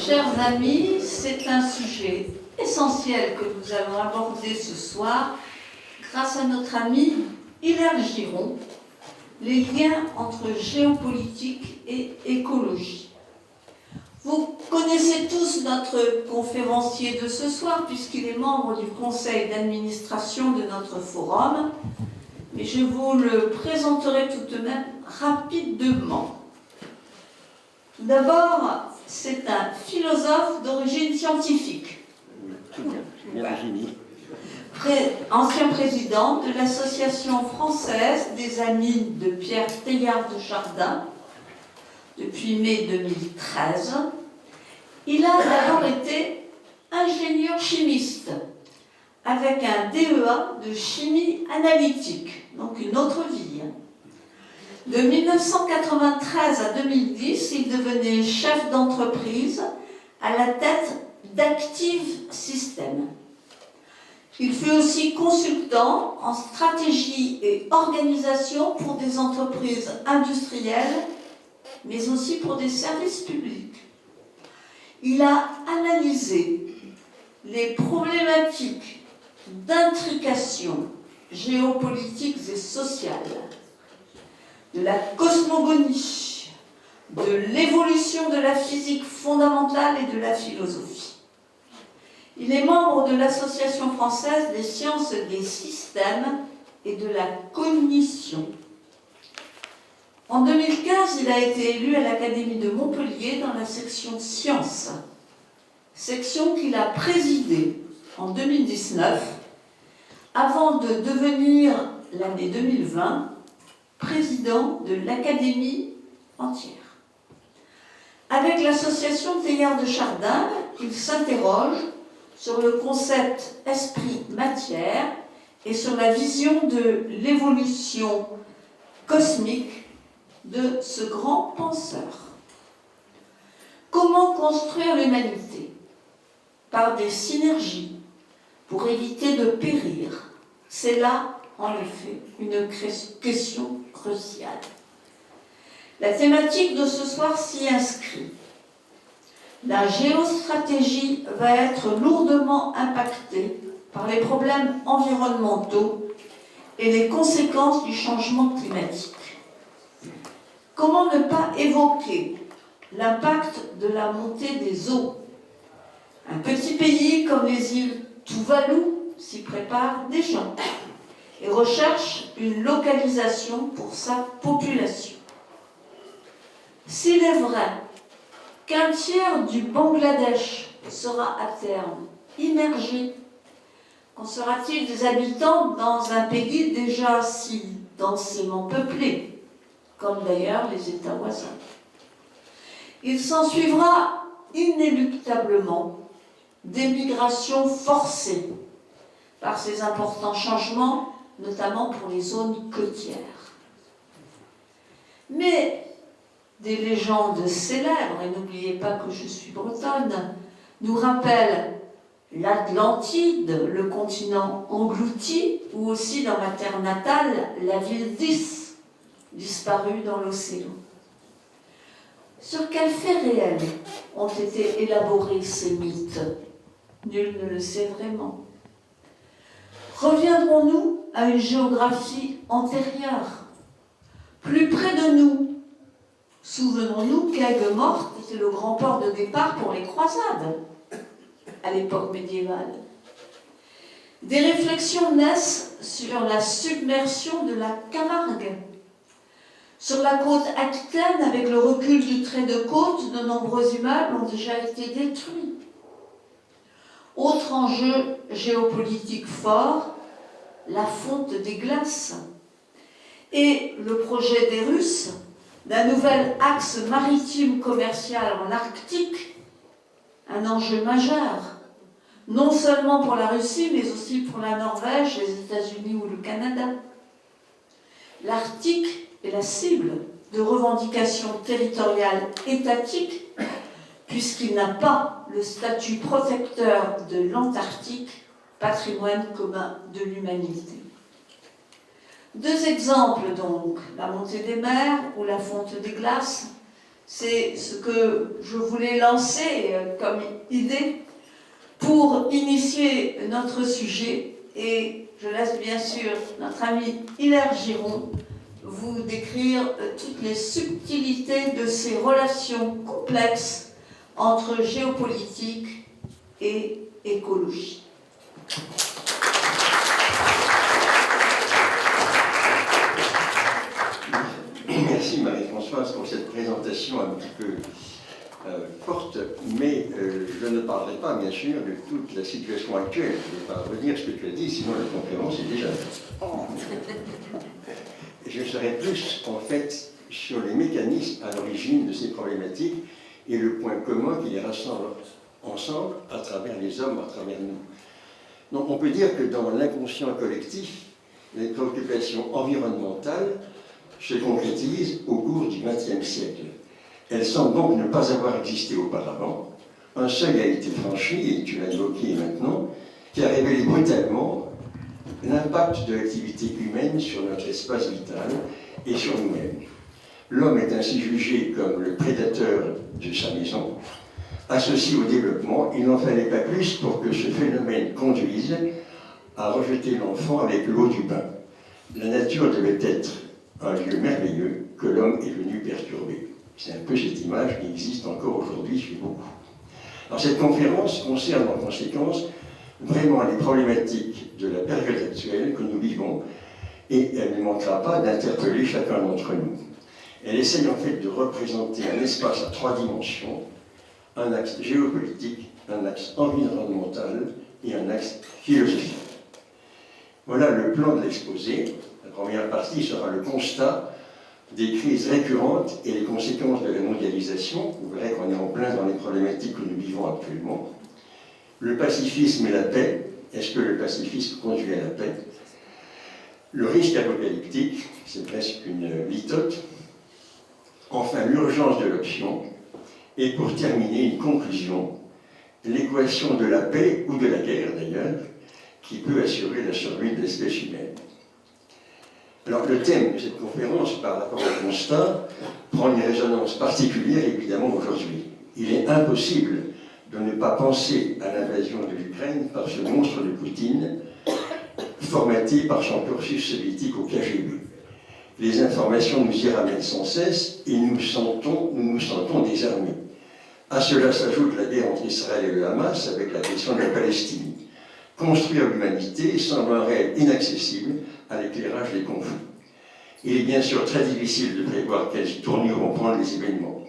Chers amis, c'est un sujet essentiel que nous allons aborder ce soir. Grâce à notre ami Hilaire Giron, les liens entre géopolitique et écologie. Vous connaissez tous notre conférencier de ce soir, puisqu'il est membre du conseil d'administration de notre forum, mais je vous le présenterai tout de même rapidement. Tout d'abord, c'est un philosophe d'origine scientifique. Ancien président de l'Association française des amis de Pierre Teilhard de Chardin depuis mai 2013. Il a d'abord été ingénieur chimiste avec un DEA de chimie analytique, donc une autre vie. De 1993 à 2010, il devenait chef d'entreprise à la tête d'Active Systems. Il fut aussi consultant en stratégie et organisation pour des entreprises industrielles, mais aussi pour des services publics. Il a analysé les problématiques d'intrication géopolitiques et sociales, de la cosmogonie, de l'évolution de la physique fondamentale et de la philosophie. Il est membre de l'Association française des sciences des systèmes et de la cognition. En 2015, il a été élu à l'Académie de Montpellier dans la section sciences, section qu'il a présidée en 2019, avant de devenir l'année 2020 président de l'Académie entière. Avec l'association Teilhard de Chardin, il s'interroge sur le concept esprit-matière et sur la vision de l'évolution cosmique de ce grand penseur. Comment construire l'humanité? Par des synergies pour éviter de périr. C'est là, en effet, une question cruciale. La thématique de ce soir s'y inscrit. La géostratégie va être lourdement impactée par les problèmes environnementaux et les conséquences du changement climatique. Comment ne pas évoquer l'impact de la montée des eaux? Un petit pays comme les îles Tuvalu s'y prépare déjà et recherche une localisation pour sa population. S'il est vrai qu'un tiers du Bangladesh sera à terme immergé, qu'en sera-t-il des habitants dans un pays déjà si densément peuplé, comme d'ailleurs les États voisins? Il s'ensuivra inéluctablement des migrations forcées par ces importants changements, notamment pour les zones côtières. Mais des légendes célèbres, et n'oubliez pas que je suis bretonne, nous rappellent l'Atlantide, le continent englouti, ou aussi dans ma terre natale, la ville d'Is, disparue dans l'océan. Sur quels faits réels ont été élaborés ces mythes? Nul ne le sait vraiment. Reviendrons-nous à une géographie antérieure, plus près de nous? Souvenons-nous qu'Aigues-Mortes était le grand port de départ pour les croisades à l'époque médiévale. Des réflexions naissent sur la submersion de la Camargue. Sur la côte aquitaine, avec le recul du trait de côte, de nombreux immeubles ont déjà été détruits. Autre enjeu géopolitique fort, la fonte des glaces et le projet des Russes d'un nouvel axe maritime commercial en Arctique, un enjeu majeur, non seulement pour la Russie, mais aussi pour la Norvège, les États-Unis ou le Canada. L'Arctique est la cible de revendications territoriales étatiques, puisqu'il n'a pas le statut protecteur de l'Antarctique, patrimoine commun de l'humanité. Deux exemples donc, la montée des mers ou la fonte des glaces, C'est ce que je voulais lancer comme idée pour initier notre sujet. Et je laisse bien sûr notre ami Hilaire Giron vous décrire toutes les subtilités de ces relations complexes entre géopolitique et écologie. Merci Marie-Françoise pour cette présentation un petit peu forte, mais je ne parlerai pas bien sûr de toute la situation actuelle. Je ne vais pas redire ce que tu as dit, sinon la conférence est déjà faite. Je serai plus en fait sur les mécanismes à l'origine de ces problématiques et le point commun qui les rassemble ensemble à travers les hommes, à travers nous. Donc on peut dire que dans l'inconscient collectif, les préoccupations environnementales se concrétisent au cours du XXe siècle. Elles semblent donc ne pas avoir existé auparavant. Un seuil a été franchi, et tu l'as évoqué maintenant, qui a révélé brutalement l'impact de l'activité humaine sur notre espace vital et sur nous-mêmes. L'homme est ainsi jugé comme le prédateur de sa maison. Associé au développement, il n'en fallait pas plus pour que ce phénomène conduise à rejeter l'enfant avec l'eau du bain. La nature devait être un lieu merveilleux que l'homme est venu perturber. C'est un peu cette image qui existe encore aujourd'hui chez beaucoup. Alors cette conférence concerne en conséquence vraiment les problématiques de la période actuelle que nous vivons et elle ne manquera pas d'interpeller chacun d'entre nous. Elle essaye en fait de représenter un espace à 3 dimensions, un axe géopolitique, un axe environnemental et un axe philosophique. Voilà le plan de l'exposé. La première partie sera le constat des crises récurrentes et les conséquences de la mondialisation. Vous verrez qu'on est en plein dans les problématiques que nous vivons actuellement. Le pacifisme et la paix. Est-ce que le pacifisme conduit à la paix? Le risque apocalyptique, c'est presque une litote. Enfin, l'urgence de l'option. Et pour terminer, une conclusion, l'équation de la paix, ou de la guerre d'ailleurs, qui peut assurer la survie de l'espèce humaine. Alors, le thème de cette conférence, par rapport au constat, prend une résonance particulière, évidemment, aujourd'hui. Il est impossible de ne pas penser à l'invasion de l'Ukraine par ce monstre de Poutine, formaté par son cursus soviétique au KGB. Les informations nous y ramènent sans cesse et nous nous sentons désarmés. À cela s'ajoute la guerre entre Israël et le Hamas avec la question de la Palestine. Construire l'humanité semble un rêve inaccessible à l'éclairage des conflits. Il est bien sûr très difficile de prévoir quelles tournures vont prendre les événements.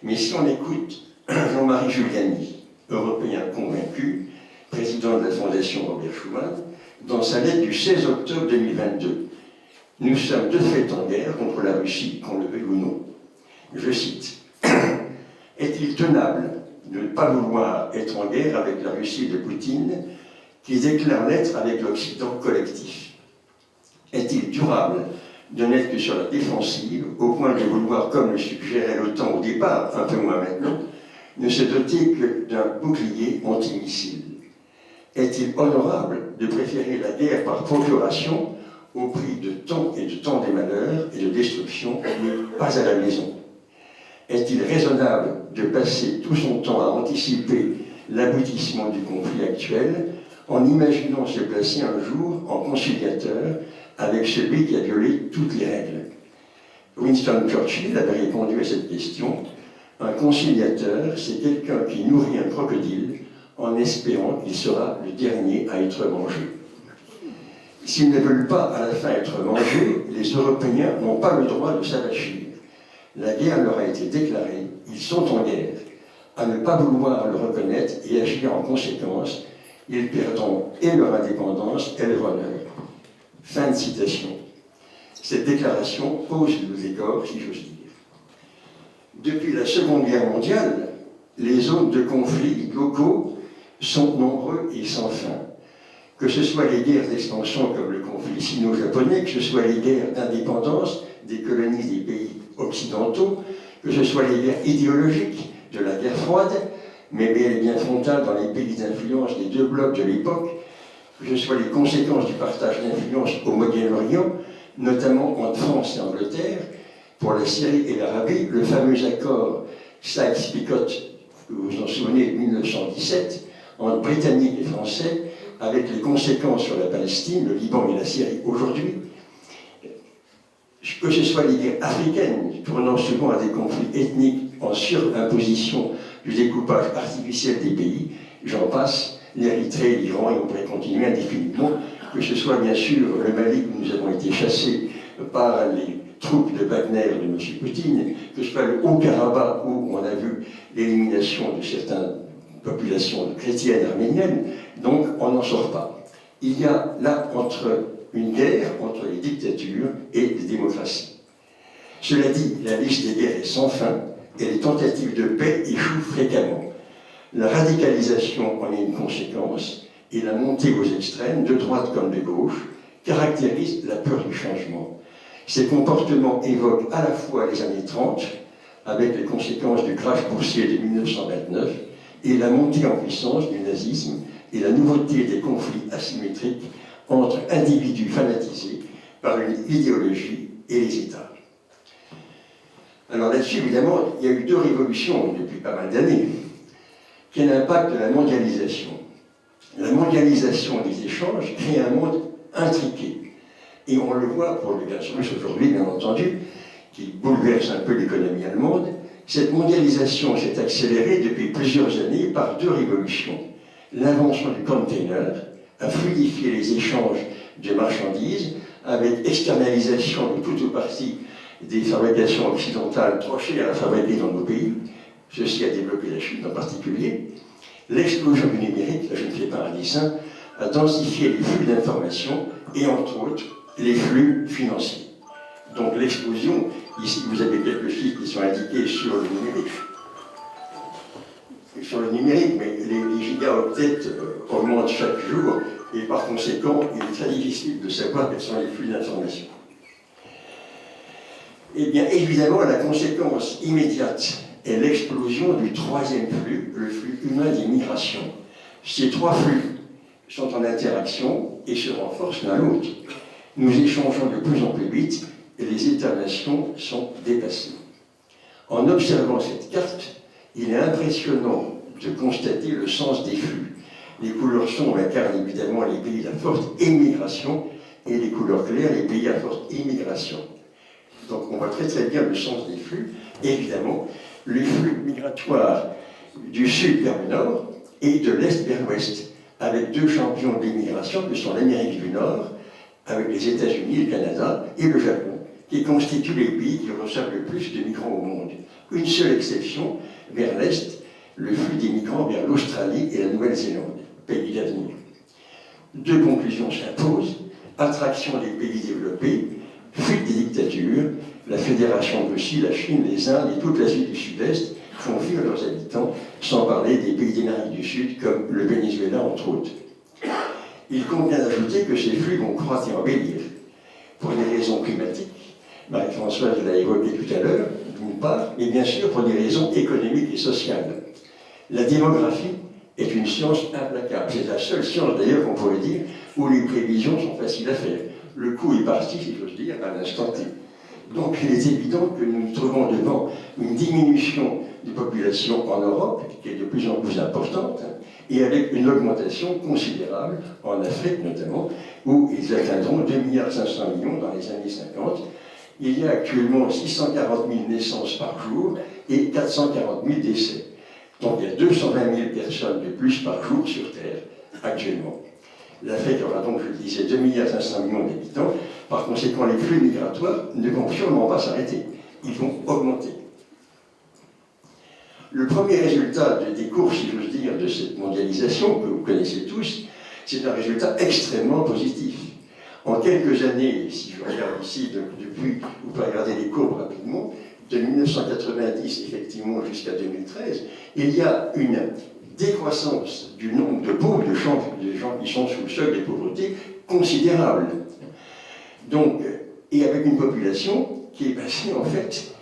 Mais si on écoute Jean-Marie Giuliani, européen convaincu, président de la Fondation Robert Schuman, dans sa lettre du 16 octobre 2022, « Nous sommes de fait en guerre contre la Russie, qu'on le veuille ou non. » Je cite. « Est-il tenable de ne pas vouloir être en guerre avec la Russie de Poutine qui déclare l'être avec l'Occident collectif? Est-il durable de n'être que sur la défensive, au point de vouloir, comme le suggérait l'OTAN au départ, un peu moins maintenant, ne se doter que d'un bouclier antimissile? Est-il honorable de préférer la guerre par procuration au prix de temps et de temps des malheurs et de destruction, mais pas à la maison? Est-il raisonnable de passer tout son temps à anticiper l'aboutissement du conflit actuel en imaginant se placer un jour en conciliateur avec celui qui a violé toutes les règles? Winston Churchill avait répondu à cette question. Un conciliateur, c'est quelqu'un qui nourrit un crocodile en espérant qu'il sera le dernier à être mangé. S'ils ne veulent pas à la fin être mangés, les Européens n'ont pas le droit de s'avachir. La guerre leur a été déclarée, ils sont en guerre. À ne pas vouloir le reconnaître et agir en conséquence, ils perdront et leur indépendance et leur honneur. Fin de citation. Cette déclaration pose le décor, si j'ose dire. Depuis la Seconde Guerre mondiale, les zones de conflits locaux sont nombreux et sans fin. Que ce soit les guerres d'expansion comme le conflit sino-japonais, que ce soit les guerres d'indépendance des colonies des pays occidentaux, que ce soit les guerres idéologiques de la guerre froide, mais bel et bien frontales dans les pays d'influence des deux blocs de l'époque, que ce soit les conséquences du partage d'influence au Moyen-Orient, notamment entre France et Angleterre, pour la Syrie et l'Arabie, le fameux accord Sykes-Picot, que vous vous en souvenez, de 1917, entre Britanniques et Français, avec les conséquences sur la Palestine, le Liban et la Syrie aujourd'hui, que ce soit les guerres africaines, tournant souvent à des conflits ethniques en surimposition du découpage artificiel des pays, j'en passe, l'Érythrée, l'Iran, et on pourrait continuer indéfiniment, que ce soit bien sûr le Mali où nous avons été chassés par les troupes de Wagner de M. Poutine, que ce soit le Haut-Karabakh où on a vu l'élimination de certaines populations chrétiennes arméniennes, donc on n'en sort pas. Il y a là une guerre entre les dictatures et les démocraties. Cela dit, la liste des guerres est sans fin et les tentatives de paix échouent fréquemment. La radicalisation en est une conséquence et la montée aux extrêmes, de droite comme de gauche, caractérise la peur du changement. Ces comportements évoquent à la fois les années 30, avec les conséquences du crash boursier de 1929, et la montée en puissance du nazisme et la nouveauté des conflits asymétriques entre individus fanatisés par une idéologie et les États. Alors là-dessus, évidemment, il y a eu deux révolutions depuis pas mal d'années. Quel impact de la mondialisation? La mondialisation des échanges crée un monde intriqué. Et on le voit pour le gaz russe aujourd'hui, bien entendu, qui bouleverse un peu l'économie allemande. Cette mondialisation s'est accélérée depuis plusieurs années par deux révolutions. L'invention du container a fluidifié les échanges de marchandises avec externalisation de toute ou partie des fabrications occidentales trop chères à fabriquer dans nos pays. Ceci a développé la Chine en particulier. L'explosion du numérique, là je ne fais pas un dessin, a densifié les flux d'informations et entre autres les flux financiers. Donc l'explosion, ici vous avez quelques chiffres qui sont indiqués sur le numérique. Sur le numérique, mais les gigaoctets augmentent chaque jour et par conséquent il est très difficile de savoir quels sont les flux d'informations. Eh bien évidemment la conséquence immédiate est l'explosion du troisième flux, le flux humain des migrations. Ces trois flux sont en interaction et se renforcent l'un l'autre. Nous échangeons de plus en plus vite et les États-nations sont dépassés. En observant cette carte, il est impressionnant de constater le sens des flux. Les couleurs sombres incarnent évidemment les pays à forte émigration et les couleurs claires les pays à forte immigration. Donc on voit très très bien le sens des flux. Évidemment, les flux migratoires du sud vers le nord et de l'est vers l'ouest, avec deux champions de l'immigration que sont l'Amérique du Nord, avec les États-Unis, le Canada et le Japon, qui constituent les pays qui reçoivent le plus de migrants au monde. Une seule exception, vers l'est, le flux des migrants vers l'Australie et la Nouvelle-Zélande, pays d'avenir. Deux conclusions s'imposent: attraction des pays développés, fuite des dictatures. La Fédération de Russie, la Chine, les Indes et toute l'Asie du Sud-Est font fuir leurs habitants, sans parler des pays d'Amérique du Sud, comme le Venezuela, entre autres. Il convient d'ajouter que ces flux vont croître et embellir, pour des raisons climatiques. Marie-Françoise l'a évoqué tout à l'heure, d'une part, mais bien sûr pour des raisons économiques et sociales. La démographie est une science implacable. C'est la seule science, d'ailleurs, qu'on pourrait dire, où les prévisions sont faciles à faire. Le coup est parti, si j'ose dire, à l'instant T. Donc il est évident que nous nous trouvons devant une diminution des populations en Europe, qui est de plus en plus importante, et avec une augmentation considérable en Afrique notamment, où ils atteindront 2,5 milliards dans les années 50. Il y a actuellement 640 000 naissances par jour et 440 000 décès. Donc il y a 220 000 personnes de plus par jour sur Terre actuellement. L'Afrique aura donc, je le disais, 2,5 milliards d'habitants. Par conséquent, les flux migratoires ne vont sûrement pas s'arrêter. Ils vont augmenter. Le premier résultat des cours, si j'ose dire, de cette mondialisation, que vous connaissez tous, c'est un résultat extrêmement positif. En quelques années, si je regarde ici, depuis, vous pouvez regarder les courbes rapidement, de 1990 effectivement jusqu'à 2013, il y a une décroissance du nombre de pauvres, de gens qui sont sous le seuil de pauvreté, considérable. Donc, et avec une population qui est passée, en fait,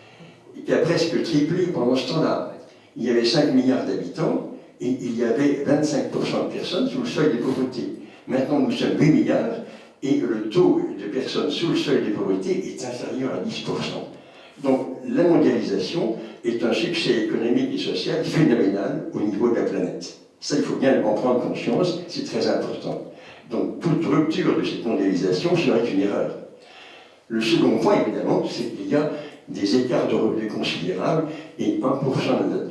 qui a presque triplé pendant ce temps-là. Il y avait 5 milliards d'habitants et il y avait 25% de personnes sous le seuil de pauvreté. Maintenant, nous sommes 8 milliards et le taux de personnes sous le seuil de pauvreté est inférieur à 10%. Donc la mondialisation est un succès économique et social phénoménal au niveau de la planète. Ça, il faut bien en prendre conscience, c'est très important. Donc toute rupture de cette mondialisation serait une erreur. Le second point, évidemment, c'est qu'il y a des écarts de revenus considérables et 1% de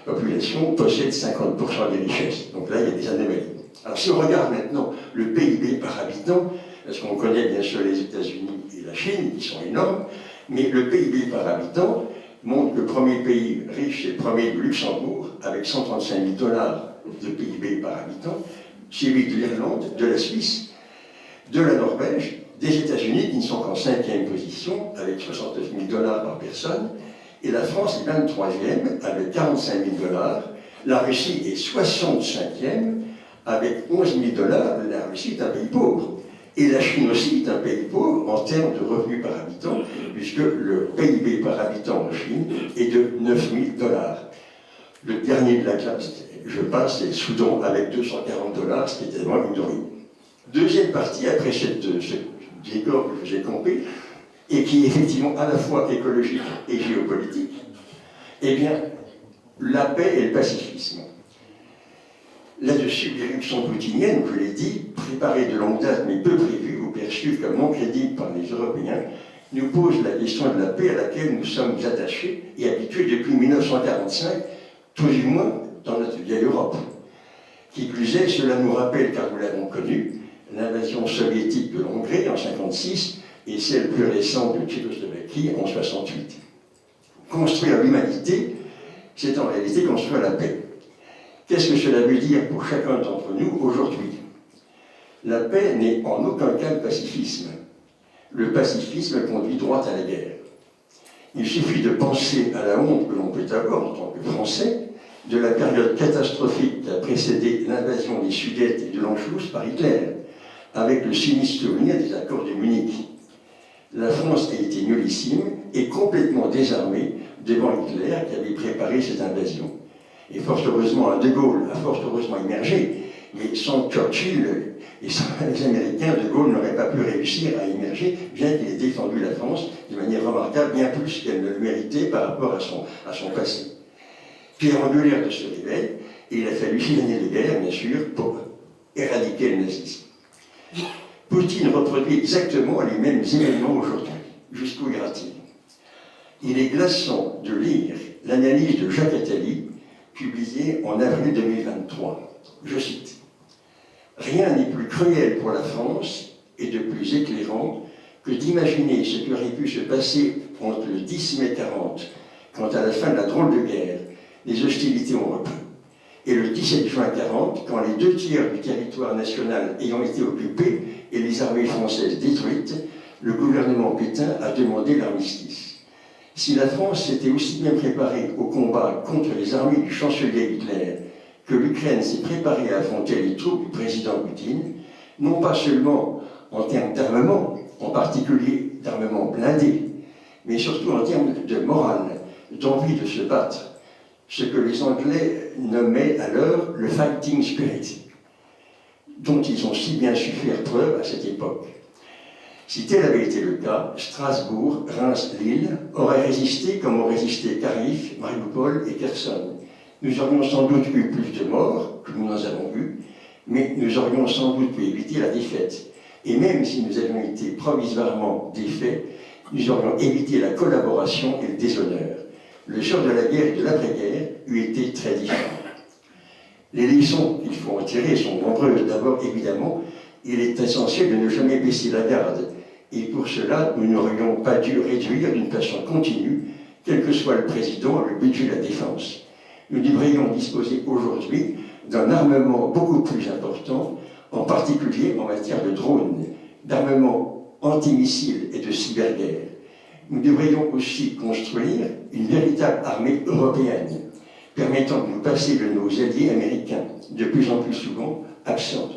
la population possède 50% des richesses. Donc là, il y a des anomalies. Alors si on regarde maintenant le PIB par habitant, parce qu'on connaît bien sûr les États-Unis et la Chine, qui sont énormes, mais le PIB par habitant montre que le premier pays riche, c'est le premier du Luxembourg, avec 135 000 dollars de PIB par habitant, suivi de l'Irlande, de la Suisse, de la Norvège, des États-Unis, qui ne sont qu'en 5e position, avec 69 000 dollars par personne, et la France est 23e, avec 45 000 dollars. La Russie est 65e, avec 11 000 dollars. La Russie est un pays pauvre. Et la Chine aussi est un pays pauvre en termes de revenus par habitant, puisque le PIB par habitant en Chine est de 9 000 dollars. Le dernier de la classe, je passe, c'est le Soudan avec 240 dollars, ce qui est tellement une ruine. Deuxième partie, après ce décor que j'ai compris, et qui est effectivement à la fois écologique et géopolitique, eh bien, la paix et le pacifisme. Là-dessus, l'éruption poutinienne, je l'ai dit, préparée de longue date mais peu prévue ou perçue comme non crédible par les Européens, nous pose la question de la paix à laquelle nous sommes attachés et habitués depuis 1945, tout du moins dans notre vieille Europe. Qui plus est, cela nous rappelle, car nous l'avons connu, l'invasion soviétique de l'Hongrie en 1956 et celle plus récente de Tchécoslovaquie en 1968. Construire l'humanité, c'est en réalité construire la paix. Qu'est-ce que cela veut dire pour chacun d'entre nous aujourd'hui? La paix n'est en aucun cas le pacifisme. Le pacifisme conduit droit à la guerre. Il suffit de penser à la honte que l'on peut avoir en tant que Français de la période catastrophique qui a précédé l'invasion des Sudètes et de l'Anschluss par Hitler, avec le sinistre souvenir des accords de Munich. La France a été nullissime et complètement désarmée devant Hitler qui avait préparé cette invasion. Et fort heureusement, De Gaulle a fort heureusement émergé, mais sans Churchill et sans les Américains, De Gaulle n'aurait pas pu réussir à émerger, bien qu'il ait défendu la France de manière remarquable, bien plus qu'elle ne le méritait par rapport à son passé. Pierre angulaire de ce réveil, et il a fallu 6 années de guerre, bien sûr, pour éradiquer le nazisme. Poutine reproduit exactement les mêmes événements aujourd'hui, jusqu'où ira-t-il? Il est glaçant de lire l'analyse de Jacques Attali, publiée en avril 2023. Je cite: « Rien n'est plus cruel pour la France et de plus éclairant que d'imaginer ce qui aurait pu se passer entre le 10 mai 40, quand à la fin de la drôle de guerre, les hostilités ont repris, et le 17 juin 40, quand les 2 tiers du territoire national ayant été occupés et les armées françaises détruites, le gouvernement Pétain a demandé l'armistice. Si la France s'était aussi bien préparée au combat contre les armées du chancelier Hitler que l'Ukraine s'est préparée à affronter les troupes du président Poutine, non pas seulement en termes d'armement, en particulier d'armement blindé, mais surtout en termes de morale, d'envie de se battre, ce que les Anglais nommaient alors le fighting spirit, dont ils ont si bien su faire preuve à cette époque. Si tel avait été le cas, Strasbourg, Reims, Lille auraient résisté comme ont résisté Kharkiv, Mariupol et Kherson. Nous aurions sans doute eu plus de morts que nous n'en avons eu, mais nous aurions sans doute pu éviter la défaite. Et même si nous avions été provisoirement défaits, nous aurions évité la collaboration et le déshonneur. Le sort de la guerre et de l'après-guerre eût été très différent. Les leçons qu'il faut en tirer sont nombreuses. D'abord, évidemment, il est essentiel de ne jamais baisser la garde. Et pour cela, nous n'aurions pas dû réduire d'une façon continue, quel que soit le président, le budget de la défense. Nous devrions disposer aujourd'hui d'un armement beaucoup plus important, en particulier en matière de drones, d'armement antimissiles et de cyberguerre. Nous devrions aussi construire une véritable armée européenne, permettant de nous passer de nos alliés américains, de plus en plus souvent absents,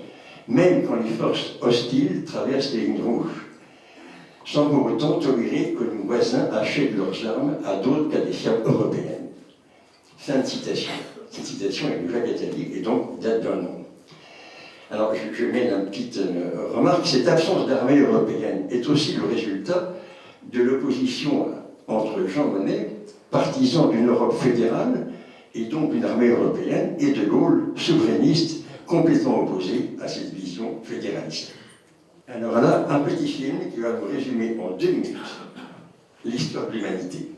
même quand les forces hostiles traversent les lignes rouges, sans pour autant tolérer que nos voisins achètent leurs armes à d'autres qu'à des firmes européennes. » Fin de citation. Cette citation est de Jacques Attali et donc date d'un an. Alors je mets une petite remarque, cette absence d'armée européenne est aussi le résultat de l'opposition entre Jean Monnet, partisan d'une Europe fédérale, et donc d'une armée européenne, et de Gaulle, souverainiste, complètement opposé à cette vision fédéraliste. Alors là, un petit film qui va nous résumer en 2 minutes l'histoire de l'humanité.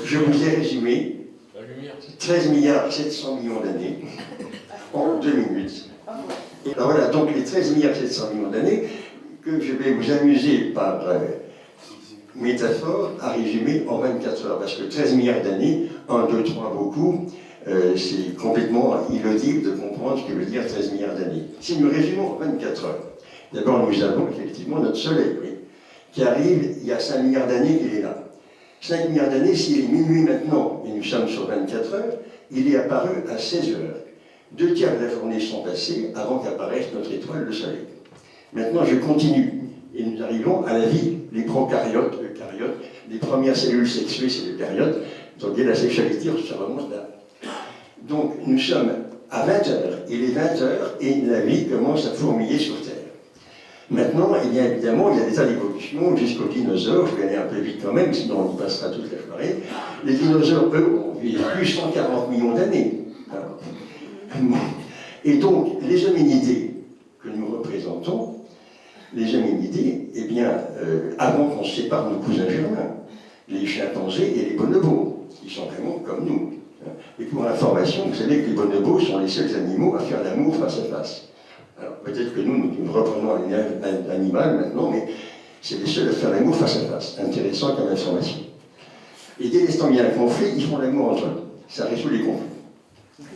Je vous ai résumé 13 milliards 700 millions d'années en 2 minutes. Et alors voilà, donc les 13 milliards 700 millions d'années que je vais vous amuser par métaphore à résumer en 24 heures. Parce que 13 milliards d'années, 1, 2, 3, beaucoup, c'est complètement inaudible de comprendre ce que veut dire 13 milliards d'années. Si nous résumons en 24 heures, d'abord nous avons effectivement notre Soleil, oui, qui arrive il y a 5 milliards d'années qu'il est là. 5 milliards d'années, s'il est minuit maintenant, et nous sommes sur 24 heures, il est apparu à 16 heures. 2 tiers de la journée sont passés avant qu'apparaisse notre étoile, le Soleil. Maintenant, je continue, et nous arrivons à la vie, les prokaryotes, eucaryotes, les premières cellules sexuées, c'est l'eucaryote, donc il y a la sexualité, ça remonte là. Donc, nous sommes à 20 heures, il est 20 heures, et la vie commence à fourmiller sur Terre. Maintenant, il y a évidemment des tas d'évolutions jusqu'aux dinosaures, je vais aller un peu vite quand même, sinon on y passera toute la soirée. Les dinosaures, eux, ont vécu 140 millions d'années. Et donc, les hominidés que nous représentons, les hominidés, eh bien, avant qu'on se sépare de nos cousins germains, les chimpanzés et les bonobos, qui sont vraiment comme nous. Et pour information, vous savez que les bonobos sont les seuls animaux à faire l'amour face à face. Alors peut-être que nous reprenons un animal maintenant, mais c'est les seuls à faire l'amour face à face. Intéressant comme information. Et dès l'instant qu'il y a un conflit, ils font l'amour entre eux. Ça résout les conflits.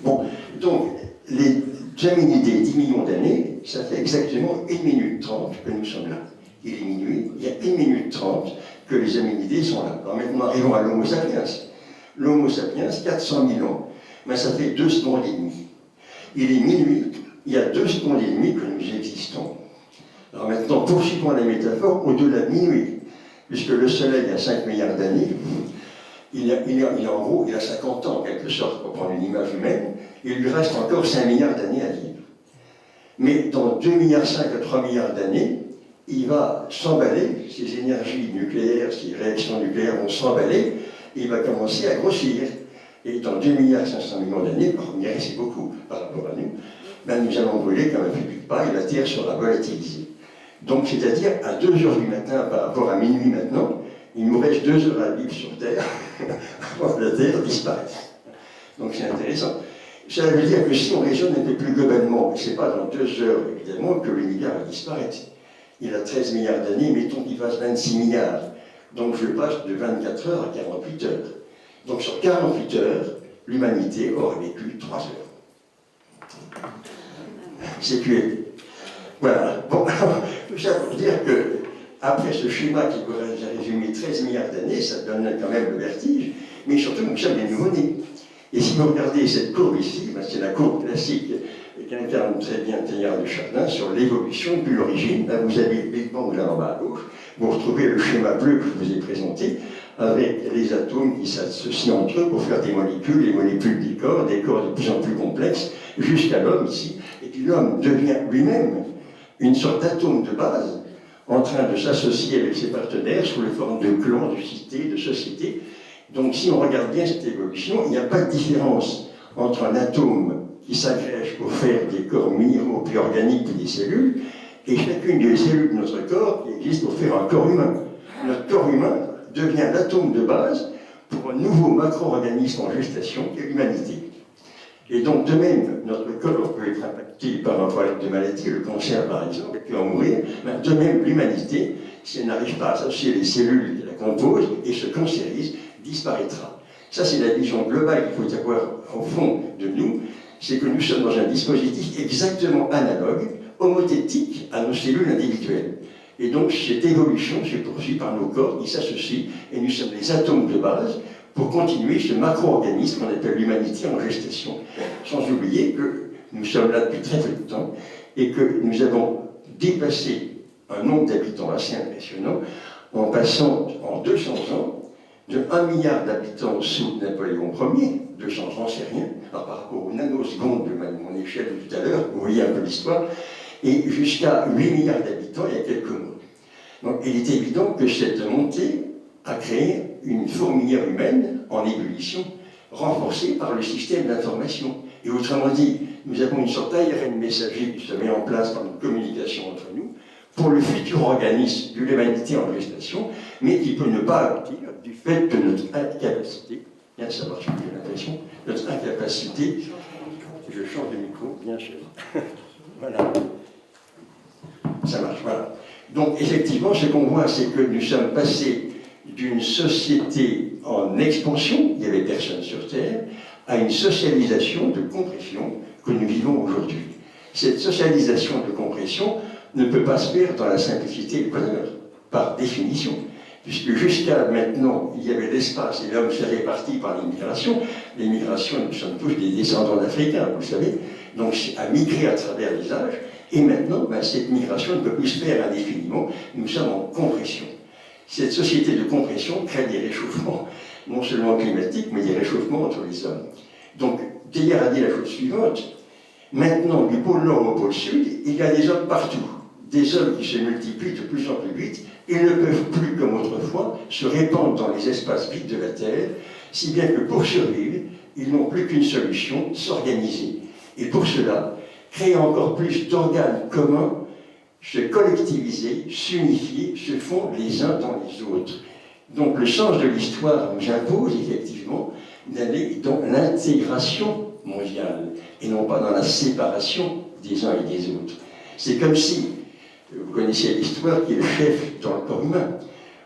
Bon, donc, les hominidés, 10 millions d'années, ça fait exactement 1 minute 30 que nous sommes là. Il est minuit, il y a 1 minute 30 que les hominidés sont là. Alors maintenant, arrivons à l'Homo sapiens. L'Homo sapiens, 400 000 ans, mais ça fait 2 secondes et demie. Il est minuit, il y a 2 secondes et demie que nous existons. Alors maintenant, poursuivons la métaphore au-delà de minuit, puisque le Soleil a 5 milliards d'années, il en gros, il a 50 ans en quelque sorte, pour prendre une image humaine, et il lui reste encore 5 milliards d'années à vivre. Mais dans 2,5 milliards à 3 milliards d'années, il va s'emballer, ces énergies nucléaires, ces réactions nucléaires vont s'emballer, et il va commencer à grossir. Et dans 2,5 milliards d'années, on dirait c'est beaucoup par rapport à nous, ben nous allons brûler comme un feu de paille et la Terre sera volatilisée. Donc, c'est-à-dire à 2 heures du matin par rapport à minuit maintenant, il nous reste 2 heures à vivre sur Terre avant que la Terre disparaisse. Donc c'est intéressant. Ça veut dire que si on raisonne un peu plus globalement, ce n'est pas dans 2 heures évidemment que l'univers va disparaître. il a 13 milliards d'années, mettons qu'il fasse 26 milliards. Donc je passe de 24 heures à 48 heures. Donc sur 48 heures, l'humanité aurait vécu 3 heures. C'est tué. Voilà. Bon, alors, tout ça pour dire que, après ce schéma qui pourrait résumer 13 milliards d'années, ça donne quand même le vertige, mais surtout nous sommes des nouveau-nés. Et si vous regardez cette courbe ici, ben c'est la courbe classique qu'incarne très bien Teilhard de Chardin sur l'évolution depuis l'origine. Là, vous avez le Big Bang là en bas à gauche, vous retrouvez le schéma bleu que je vous ai présenté, avec les atomes qui s'associent entre eux pour faire des molécules, les molécules des corps de plus en plus complexes, jusqu'à l'homme ici. Et puis l'homme devient lui-même une sorte d'atome de base, en train de s'associer avec ses partenaires sous les formes de clans, de cités, de sociétés. Donc si on regarde bien cette évolution, il n'y a pas de différence entre un atome qui s'agrège pour faire des corps minéraux puis organiques puis des cellules, et chacune des cellules de notre corps qui existe pour faire un corps humain. Notre corps humain devient l'atome de base pour un nouveau macro-organisme en gestation qui est l'humanité. Et donc, de même, notre corps peut être impacté par un problème de maladie, le cancer par exemple, et peut en mourir. De même, l'humanité, si elle n'arrive pas à associer les cellules qui la composent et se cancérise, disparaîtra. Ça, c'est la vision globale qu'il faut avoir au fond de nous, c'est que nous sommes dans un dispositif exactement analogue, homothétique à nos cellules individuelles. Et donc, cette évolution se poursuit par nos corps qui s'associent, et nous sommes les atomes de base pour continuer ce macro-organisme qu'on appelle l'humanité en gestation. Sans oublier que nous sommes là depuis très peu de temps et que nous avons dépassé un nombre d'habitants assez impressionnant en passant en 200 ans de 1 milliard d'habitants sous Napoléon Ier, 200 ans c'est rien, par rapport aux nanosecondes de mon échelle de tout à l'heure, vous voyez un peu l'histoire, et jusqu'à 8 milliards d'habitants il y a quelques mois. Donc il est évident que cette montée a créé une fourmilière humaine en ébullition, renforcée par le système d'information. Et autrement dit, nous avons une sorte d'ARN messager qui se met en place par une communication entre nous, pour le futur organisme de l'humanité en gestation, mais qui peut ne pas aboutir du fait de notre incapacité, bien ça marche, j'ai l'impression, notre incapacité, je change de micro, bien sûr, voilà, ça marche, voilà. Donc effectivement, ce qu'on voit, c'est que nous sommes passés d'une société en expansion, il n'y avait personne sur Terre, à une socialisation de compression que nous vivons aujourd'hui. Cette socialisation de compression ne peut pas se faire dans la simplicité et le bonheur, par définition. Puisque jusqu'à maintenant, il y avait l'espace et l'homme s'est réparti par l'immigration. L'immigration, nous sommes tous des descendants d'Africains, vous le savez, donc a migré à travers les âges. Et maintenant, cette migration ne peut plus se faire indéfiniment. Nous sommes en compression. Cette société de compression crée des réchauffements, non seulement climatiques, mais des réchauffements entre les hommes. Donc, Teilhard a dit la chose suivante. Maintenant, du pôle nord au pôle sud, il y a des hommes partout. Des hommes qui se multiplient de plus en plus vite et ne peuvent plus, comme autrefois, se répandre dans les espaces vides de la Terre, si bien que pour survivre, ils n'ont plus qu'une solution, s'organiser. Et pour cela, créer encore plus d'organes communs, se collectiviser, s'unifier, se fondre les uns dans les autres. Donc le sens de l'histoire nous impose effectivement d'aller dans l'intégration mondiale et non pas dans la séparation des uns et des autres. C'est comme si, vous connaissez l'histoire qui est le chef dans le corps humain.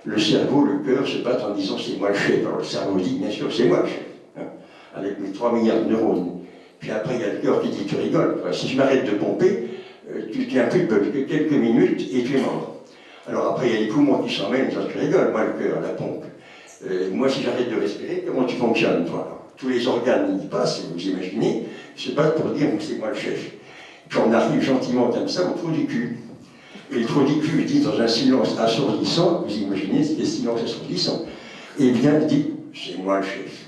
Le cerveau, le cœur se battent en disant c'est moi le chef. Alors le cerveau dit bien sûr c'est moi le chef, hein, avec mes 3 milliards de neurones. Puis après il y a le cœur qui dit tu rigoles, enfin, si je m'arrête de pomper, tu tiens plus que quelques minutes et tu es mort. Alors après il y a les poumons qui s'en mêlent, tu rigoles, moi le cœur, la pompe. Moi si j'arrête de respirer, comment tu fonctionnes toi? Alors, tous les organes y passent, vous imaginez, se battent pour dire c'est moi le chef. Puis on arrive gentiment comme ça au trou du cul. Et le trou du cul dit dans un silence assourdissant, vous imaginez, c'est des silences assourdissants, et bien dit, c'est moi le chef.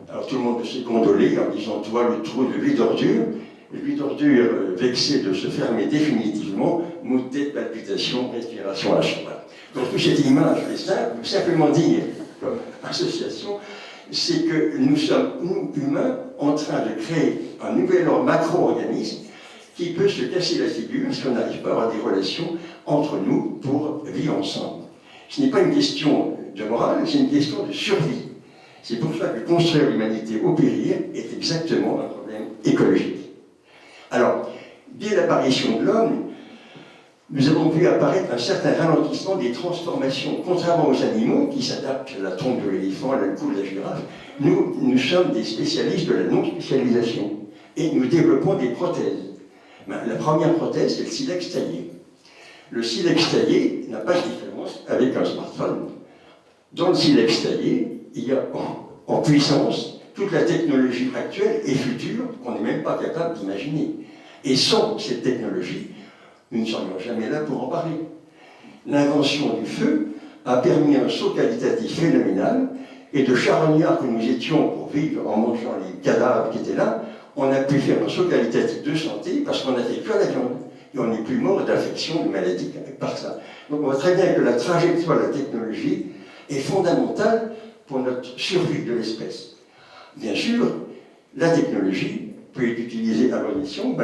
Alors tout le monde s'est condolé en disant, toi le trou de lit d'ordure, vexé de se fermer définitivement, maux de tête, palpitations, respiration à cheval. Donc toute cette image est simple, simplement dire, comme association, c'est que nous sommes, nous humains, en train de créer un nouvel macro-organisme qui peut se casser la figure si on n'arrive pas à avoir des relations entre nous pour vivre ensemble. Ce n'est pas une question de morale, c'est une question de survie. C'est pour ça que construire l'humanité au périr est exactement un problème écologique. Alors, dès l'apparition de l'homme, nous avons vu apparaître un certain ralentissement des transformations. Contrairement aux animaux qui s'adaptent à la trompe de l'éléphant, à la queue de la girafe, nous sommes des spécialistes de la non-spécialisation et nous développons des prothèses. La première prothèse, c'est le silex taillé. Le silex taillé n'a pas de différence avec un smartphone. Dans le silex taillé, il y a en puissance toute la technologie actuelle et future qu'on n'est même pas capable d'imaginer. Et sans cette technologie, nous ne serions jamais là pour en parler. L'invention du feu a permis un saut qualitatif phénoménal, et de charognards que nous étions pour vivre en mangeant les cadavres qui étaient là, on a pu faire un saut qualitatif de santé parce qu'on a fait que la viande. Et on n'est plus mort d'infection, de maladie par ça. Donc on voit très bien que la trajectoire de la technologie est fondamentale pour notre survie de l'espèce. Bien sûr, la technologie peut être utilisée à bon escient.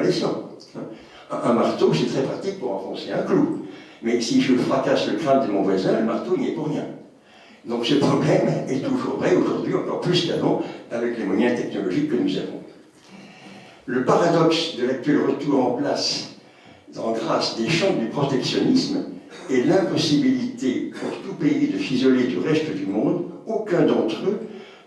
Un marteau, c'est très pratique pour enfoncer un clou. Mais si je fracasse le crâne de mon voisin, le marteau n'y est pour rien. Donc ce problème est toujours vrai aujourd'hui, encore plus qu'avant, avec les moyens technologiques que nous avons. Le paradoxe de l'actuel retour en place, en grâce des champs du protectionnisme, est l'impossibilité pour tout pays de s'isoler du reste du monde. Aucun d'entre eux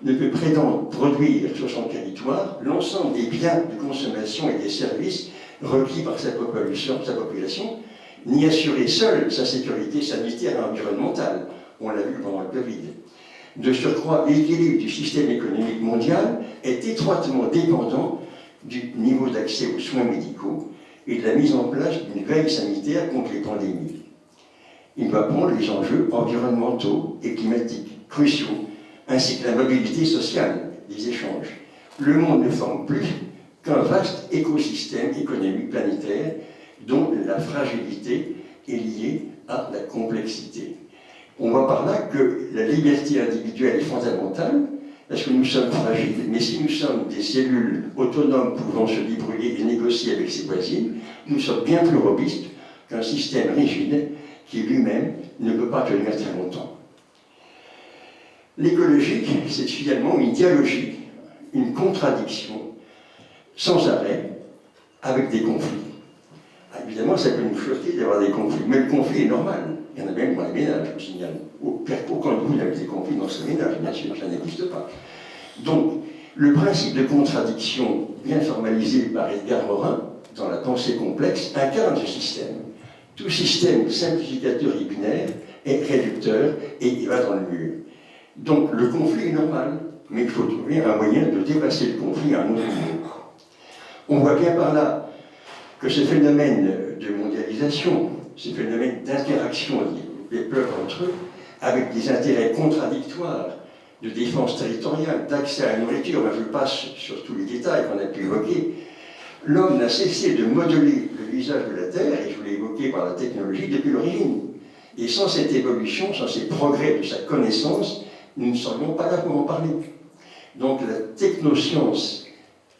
ne peut prétendre produire sur son territoire l'ensemble des biens de consommation et des services requis par sa population, ni assurer seul sa sécurité sanitaire et environnementale. On l'a vu pendant le Covid. De surcroît, l'équilibre du système économique mondial est étroitement dépendant du niveau d'accès aux soins médicaux et de la mise en place d'une veille sanitaire contre les pandémies. Il doit prendre les enjeux environnementaux et climatiques cruciaux, ainsi que la mobilité sociale, les échanges. Le monde ne forme plus qu'un vaste écosystème économique planétaire dont la fragilité est liée à la complexité. On voit par là que la liberté individuelle est fondamentale, parce que nous sommes fragiles, mais si nous sommes des cellules autonomes pouvant se débrouiller et négocier avec ses voisines, nous sommes bien plus robustes qu'un système rigide qui lui-même ne peut pas tenir très longtemps. L'écologique, c'est finalement une dialogie, une contradiction sans arrêt avec des conflits. Évidemment, ça peut nous choquer d'avoir des conflits, mais le conflit est normal. Il y en a même dans les ménages, je vous signale. Aucun de vous n'a des conflits dans ce ménage, bien sûr, ça n'existe pas. Donc, le principe de contradiction, bien formalisé par Edgar Morin, dans la pensée complexe, incarne ce système. Tout système simplificateur et binaire est réducteur et il va dans le mur. Donc, le conflit est normal, mais il faut trouver un moyen de dépasser le conflit à un autre niveau. On voit bien par là que ce phénomène de mondialisation, ce phénomène d'interaction des peuples entre eux, avec des intérêts contradictoires, de défense territoriale, d'accès à la nourriture, je passe sur tous les détails qu'on a pu évoquer, l'homme n'a cessé de modeler le visage de la Terre, et je vous l'ai évoqué par la technologie, depuis l'origine. Et sans cette évolution, sans ces progrès de sa connaissance, nous ne serions pas là pour en parler. Donc la technoscience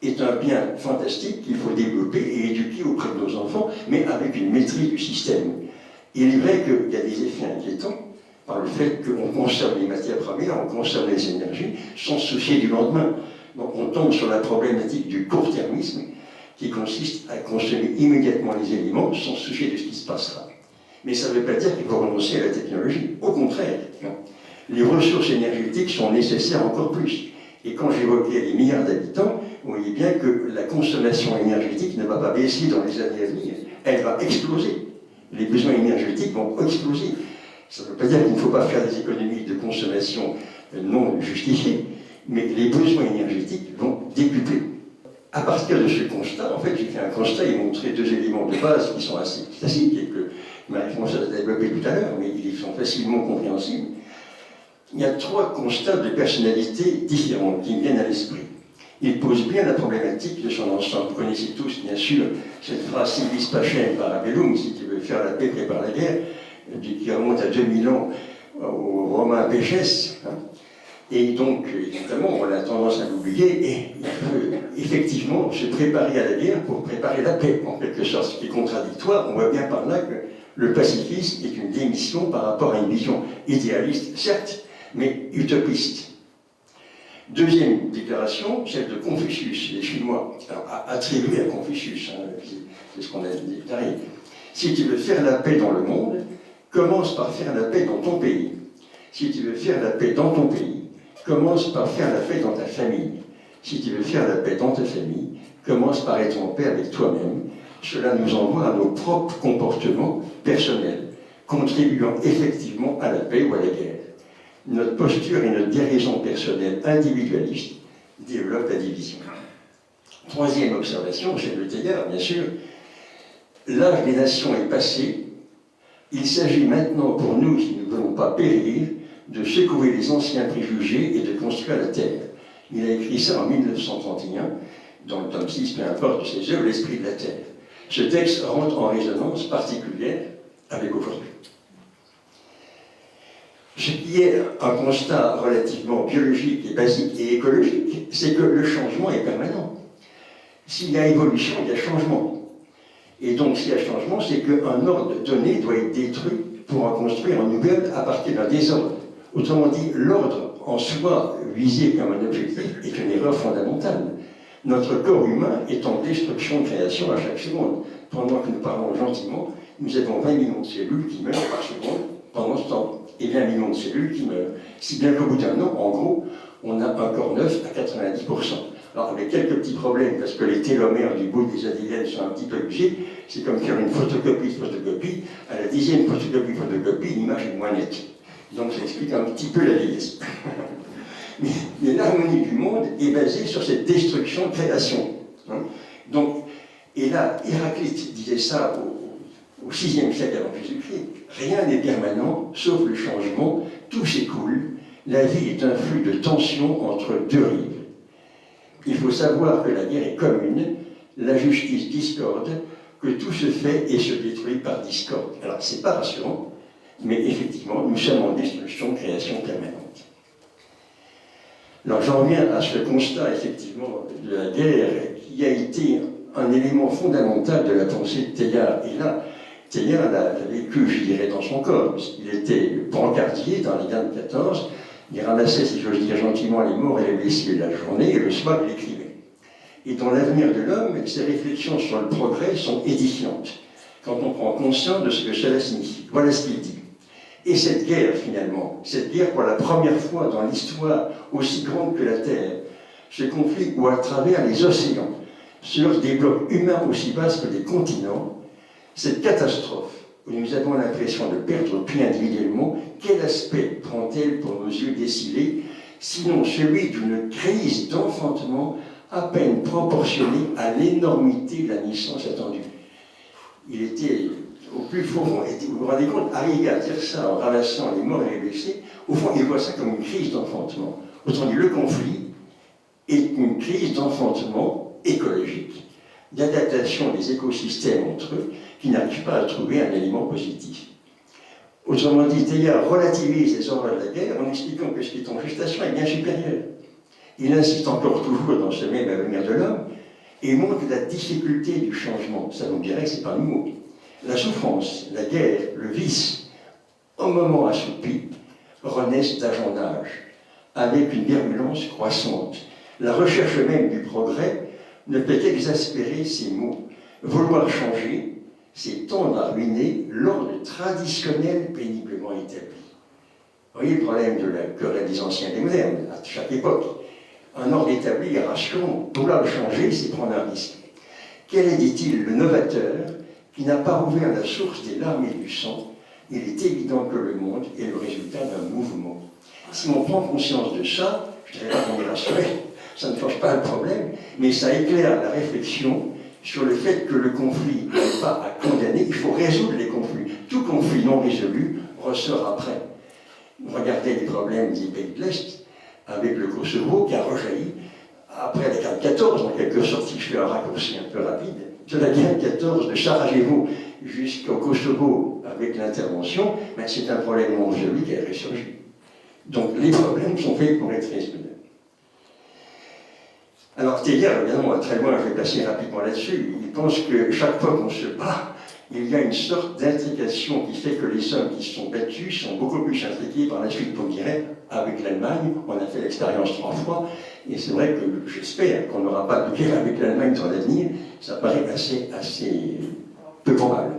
est un bien fantastique qu'il faut développer et éduquer auprès de nos enfants, mais avec une maîtrise du système. Il est vrai qu'il y a des effets inquiétants par le fait qu'on consomme les matières premières, on consomme les énergies, sans se soucier du lendemain. Donc on tombe sur la problématique du court-termisme, qui consiste à consommer immédiatement les éléments sans se soucier de ce qui se passera. Mais ça ne veut pas dire qu'il faut renoncer à la technologie. Au contraire, les ressources énergétiques sont nécessaires encore plus. Et quand j'évoquais les milliards d'habitants, vous voyez bien que la consommation énergétique ne va pas baisser dans les années à venir, elle va exploser. Les besoins énergétiques vont exploser. Ça ne veut pas dire qu'il ne faut pas faire des économies de consommation non justifiées, mais les besoins énergétiques vont décupler. À partir de ce constat, en fait, j'ai fait un constat et montré deux éléments de base qui sont assez classiques et que Marie-France a développé tout à l'heure, mais ils sont facilement compréhensibles. Il y a trois constats de personnalités différentes qui me viennent à l'esprit. Il pose bien la problématique de son ensemble. Vous connaissez tous, bien sûr, cette phrase « Civis pacem para bellum », si tu veux faire la paix, prépare la guerre, qui remonte à 2000 ans au Romain Péchès. Et donc, évidemment, on a tendance à l'oublier, et il faut effectivement se préparer à la guerre pour préparer la paix, en quelque sorte, ce qui est contradictoire. On voit bien par là que le pacifisme est une démission par rapport à une vision idéaliste, certes, mais utopiste. Deuxième déclaration, celle de Confucius, les Chinois, attribuée à Confucius, c'est ce qu'on a déclaré. Si tu veux faire la paix dans le monde, commence par faire la paix dans ton pays. Si tu veux faire la paix dans ton pays, commence par faire la paix dans ta famille. Si tu veux faire la paix dans ta famille, commence par être en paix avec toi-même. Cela nous envoie à nos propres comportements personnels, contribuant effectivement à la paix ou à la guerre. Notre posture et notre guérison personnelle individualiste développent la division. Troisième observation, chez le Teilhard, bien sûr, l'âge des nations est passé. Il s'agit maintenant pour nous, qui ne voulons pas périr, de secouer les anciens préjugés et de construire la terre. Il a écrit ça en 1931, dans le tome 6, peu importe, de ses œuvres, L'Esprit de la Terre. Ce texte rentre en résonance particulière avec aujourd'hui. Ce qui est un constat relativement biologique et basique et écologique, c'est que le changement est permanent. S'il y a évolution, il y a changement. Et donc, s'il y a changement, c'est qu'un ordre donné doit être détruit pour en construire un nouvel à partir d'un désordre. Autrement dit, l'ordre en soi, visé comme un objectif, est une erreur fondamentale. Notre corps humain est en destruction de création à chaque seconde. Pendant que nous parlons gentiment, nous avons 20 millions de cellules qui meurent par seconde pendant ce temps. Et 20 millions de cellules qui meurent. Si bien qu'au bout d'un an, en gros, on a un corps neuf à 90%. Alors, avec quelques petits problèmes, parce que les télomères du bout des ADN sont un petit peu usés, c'est comme faire une photocopie de photocopie. À la 10e photocopie, l'image est moins nette. Donc, ça explique un petit peu la vieillesse. Mais l'harmonie du monde est basée sur cette destruction de création. Donc, et là, Héraclite disait ça au VIe siècle avant Jésus-Christ. Rien n'est permanent, sauf le changement, tout s'écoule. La vie est un flux de tensions entre deux rives. Il faut savoir que la guerre est commune, la justice discorde, que tout se fait et se détruit par discorde. Alors, c'est pas rassurant, mais effectivement, nous sommes en destruction de création permanente. Alors, j'en reviens à ce constat, effectivement, de la guerre, qui a été un élément fondamental de la pensée de Teilhard. Et là, Teilhard l'a vécu, je dirais, dans son corps. Il était brancardier dans les guerres de 14. Il ramassait, si j'ose dire gentiment, les morts et les blessés de la journée, et le soir, il écrivait. Et dans l'avenir de l'homme, ses réflexions sur le progrès sont édifiantes, quand on prend conscience de ce que cela signifie. Voilà ce qu'il dit. Et cette guerre, finalement, cette guerre pour la première fois dans l'histoire aussi grande que la Terre, ce conflit où à travers les océans, sur des blocs humains aussi vastes que des continents, cette catastrophe, où nous avons l'impression de perdre pied individuellement, quel aspect prend-elle pour nos yeux décilés, sinon celui d'une crise d'enfantement à peine proportionnée à l'énormité de la naissance attendue. Il était au plus fond, vous vous rendez compte, arriver à dire ça en ramassant les morts et les blessés, au fond, il voit ça comme une crise d'enfantement. Autrement dit, le conflit est une crise d'enfantement écologique, d'adaptation des écosystèmes entre eux, qui n'arrivent pas à trouver un élément positif. Autrement dit, Teilhard relativise les horreurs de la guerre en expliquant que ce qui est en gestation est bien supérieur. Il insiste encore toujours dans ce même avenir de l'homme et montre la difficulté du changement. Ça nous dirait que ce n'est pas nouveau. La souffrance, la guerre, le vice, au moment assoupi, renaissent d'âge en âge, avec une virulence croissante. La recherche même du progrès ne peut qu'exaspérer ces maux. Vouloir changer, c'est tendre à ruiner l'ordre traditionnel péniblement établi. Vous voyez le problème de la querelle des anciens et des modernes, à chaque époque. Un ordre établi est rassurant. Vouloir le changer, c'est prendre un risque. Quel est, dit-il, le novateur qui n'a pas ouvert la source des larmes et du sang? Il est évident que le monde est le résultat d'un mouvement. Si on prend conscience de ça, je ne dirais pas qu'on est rassuré, ça ne change pas le problème, mais ça éclaire la réflexion sur le fait que le conflit n'est pas à condamner, il faut résoudre les conflits. Tout conflit non résolu ressort après. Regardez les problèmes des pays de l'Est, avec le Kosovo qui a rejailli après la guerre de 14, en quelque sorte, si je fais un raccourci un peu rapide, de la guerre de 14 de Sarajevo jusqu'au Kosovo avec l'intervention, ben c'est un problème non résolu qui a ressurgi. Donc les problèmes sont faits pour être résolus. Alors Teilhard, évidemment, très loin, je vais passer rapidement là-dessus, il pense que chaque fois qu'on se bat, il y a une sorte d'intrication qui fait que les hommes qui se sont battus sont beaucoup plus intriqués par la suite, pour dire, avec l'Allemagne. On a fait l'expérience 3 fois, et c'est vrai que j'espère qu'on n'aura pas de guerre avec l'Allemagne dans l'avenir, ça paraît assez peu probable.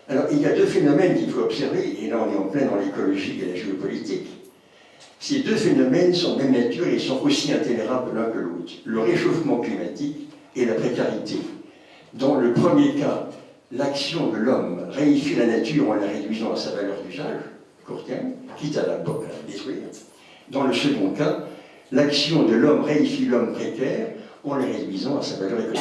Alors, il y a deux phénomènes qu'il faut observer, et là on est en plein dans l'écologie et la géopolitique. Ces deux phénomènes sont de même nature et sont aussi intolérables l'un que l'autre. Le réchauffement climatique et la précarité. Dans le premier cas, l'action de l'homme réifie la nature en la réduisant à sa valeur d'usage, court terme, quitte à la détruire. Dans le second cas, l'action de l'homme réifie l'homme précaire en le réduisant à sa valeur économique.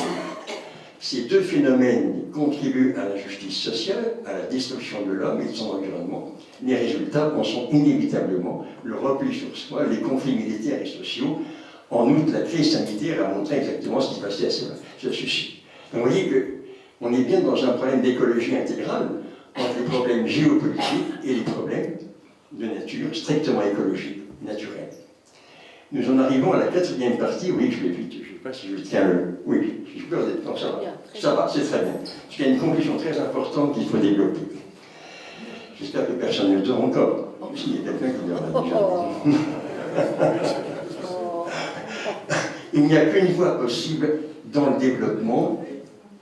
Ces deux phénomènes contribuent à la justice sociale, à la destruction de l'homme et de son environnement. Les résultats en sont inévitablement le repli sur soi, les conflits militaires et sociaux. En outre, la crise sanitaire a montré exactement ce qui se passait à ceci. Donc vous voyez qu'on est bien dans un problème d'écologie intégrale entre les problèmes géopolitiques et les problèmes de nature strictement écologique, naturelle. Nous en arrivons à la quatrième partie. Oui, je vais vite, je ne sais pas si je tiens le... Oui, j'ai peur d'être... Non, ça va. Ça va, c'est très bien. Parce qu'il y a une conclusion très importante qu'il faut développer. J'espère que personne ne le dort encore. S'il y a quelqu'un qui dort déjà. Il n'y a qu'une voie possible dans le développement.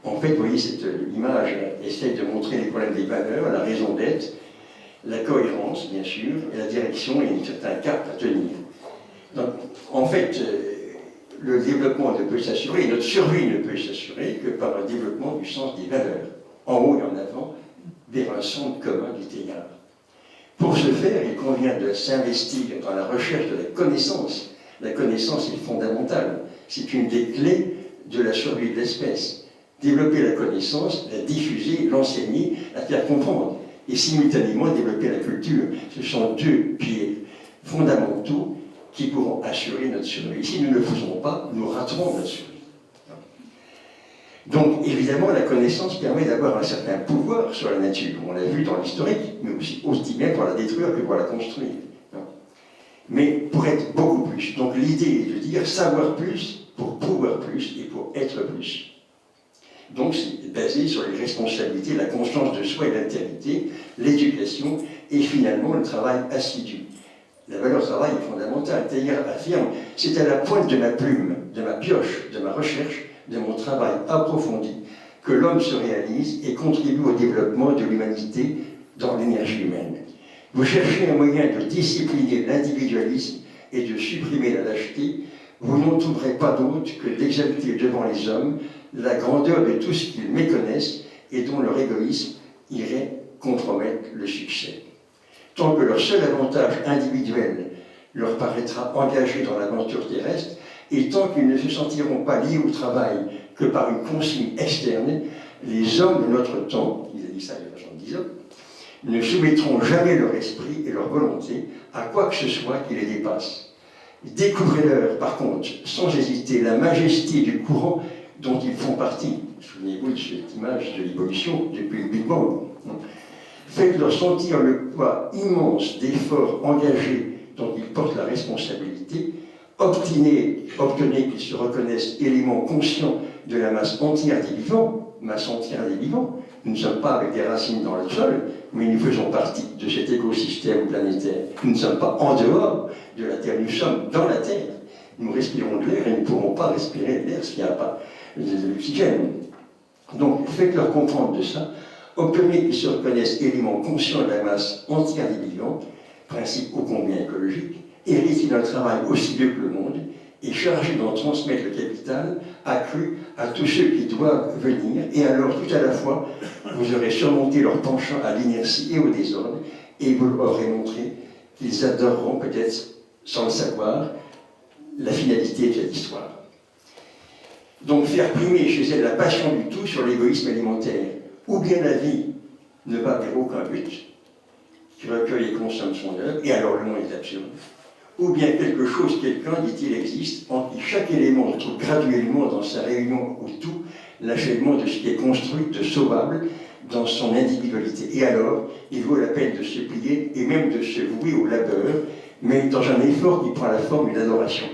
En fait, vous voyez, cette image essaie de montrer les problèmes des valeurs, la raison d'être, la cohérence, bien sûr, et la direction et un certain cap à tenir. Donc, en fait, le développement ne peut s'assurer, et notre survie ne peut s'assurer que par un développement du sens des valeurs, en haut et en avant, vers un centre commun du égard. Pour ce faire, il convient de s'investir dans la recherche de la connaissance. La connaissance est fondamentale. C'est une des clés de la survie de l'espèce. Développer la connaissance, la diffuser, l'enseigner, la faire comprendre, et simultanément développer la culture. Ce sont deux pieds fondamentaux qui pourront assurer notre survie. Si nous ne le faisons pas, nous raterons notre survie. Donc, évidemment, la connaissance permet d'avoir un certain pouvoir sur la nature. On l'a vu dans l'historique, mais aussi bien pour la détruire que pour la construire. Mais pour être beaucoup plus. Donc, l'idée est de dire savoir plus pour pouvoir plus et pour être plus. Donc, c'est basé sur les responsabilités, la conscience de soi et l'altérité, l'éducation et finalement le travail assidu. La valeur travail est fondamentale. Taylor affirme, c'est à la pointe de ma plume, de ma pioche, de ma recherche, de mon travail approfondi, que l'homme se réalise et contribue au développement de l'humanité dans l'énergie humaine. Vous cherchez un moyen de discipliner l'individualisme et de supprimer la lâcheté, vous n'en trouverez pas d'autre que d'exalter devant les hommes la grandeur de tout ce qu'ils méconnaissent et dont leur égoïsme irait compromettre le succès. Tant que leur seul avantage individuel leur paraîtra engagé dans l'aventure terrestre, et tant qu'ils ne se sentiront pas liés au travail que par une consigne externe, les hommes de notre temps, il a dit ça il y a 70 ans, ne soumettront jamais leur esprit et leur volonté à quoi que ce soit qui les dépasse. Découvrez-leur, par contre, sans hésiter, la majesté du courant dont ils font partie. Souvenez-vous de cette image de l'évolution depuis le Big Bang. Faites-leur sentir le poids immense d'efforts engagés dont ils portent la responsabilité. Obtenez qu'ils se reconnaissent éléments conscients de la masse entière des vivants, masse entière des vivants. Nous ne sommes pas avec des racines dans le sol, mais nous faisons partie de cet écosystème planétaire. Nous ne sommes pas en dehors de la Terre, nous sommes dans la Terre. Nous respirons de l'air et nous ne pourrons pas respirer de l'air s'il n'y a pas de l'oxygène. Donc, faites-leur comprendre de ça. Obtenez qu'ils se reconnaissent éléments conscients de la masse entière des vivants, principe ô combien écologique, héritiers d'un travail aussi vieux que le monde, et chargés d'en transmettre le capital accru à tous ceux qui doivent venir, et alors tout à la fois, vous aurez surmonté leur penchant à l'inertie et au désordre, et vous leur aurez montré qu'ils adoreront peut-être, sans le savoir, la finalité de cette histoire. Donc faire primer chez elles la passion du tout sur l'égoïsme alimentaire, ou bien la vie ne va vers aucun but, qui recueille et consomme son œuvre, et alors le monde est absurde. Ou bien quelque chose, quelqu'un, dit-il, existe, en qui chaque élément trouve graduellement dans sa réunion au tout l'achèvement de ce qui est construit de sauvable dans son individualité. Et alors, il vaut la peine de se plier et même de se vouer au labeur, mais dans un effort qui prend la forme d'une adoration.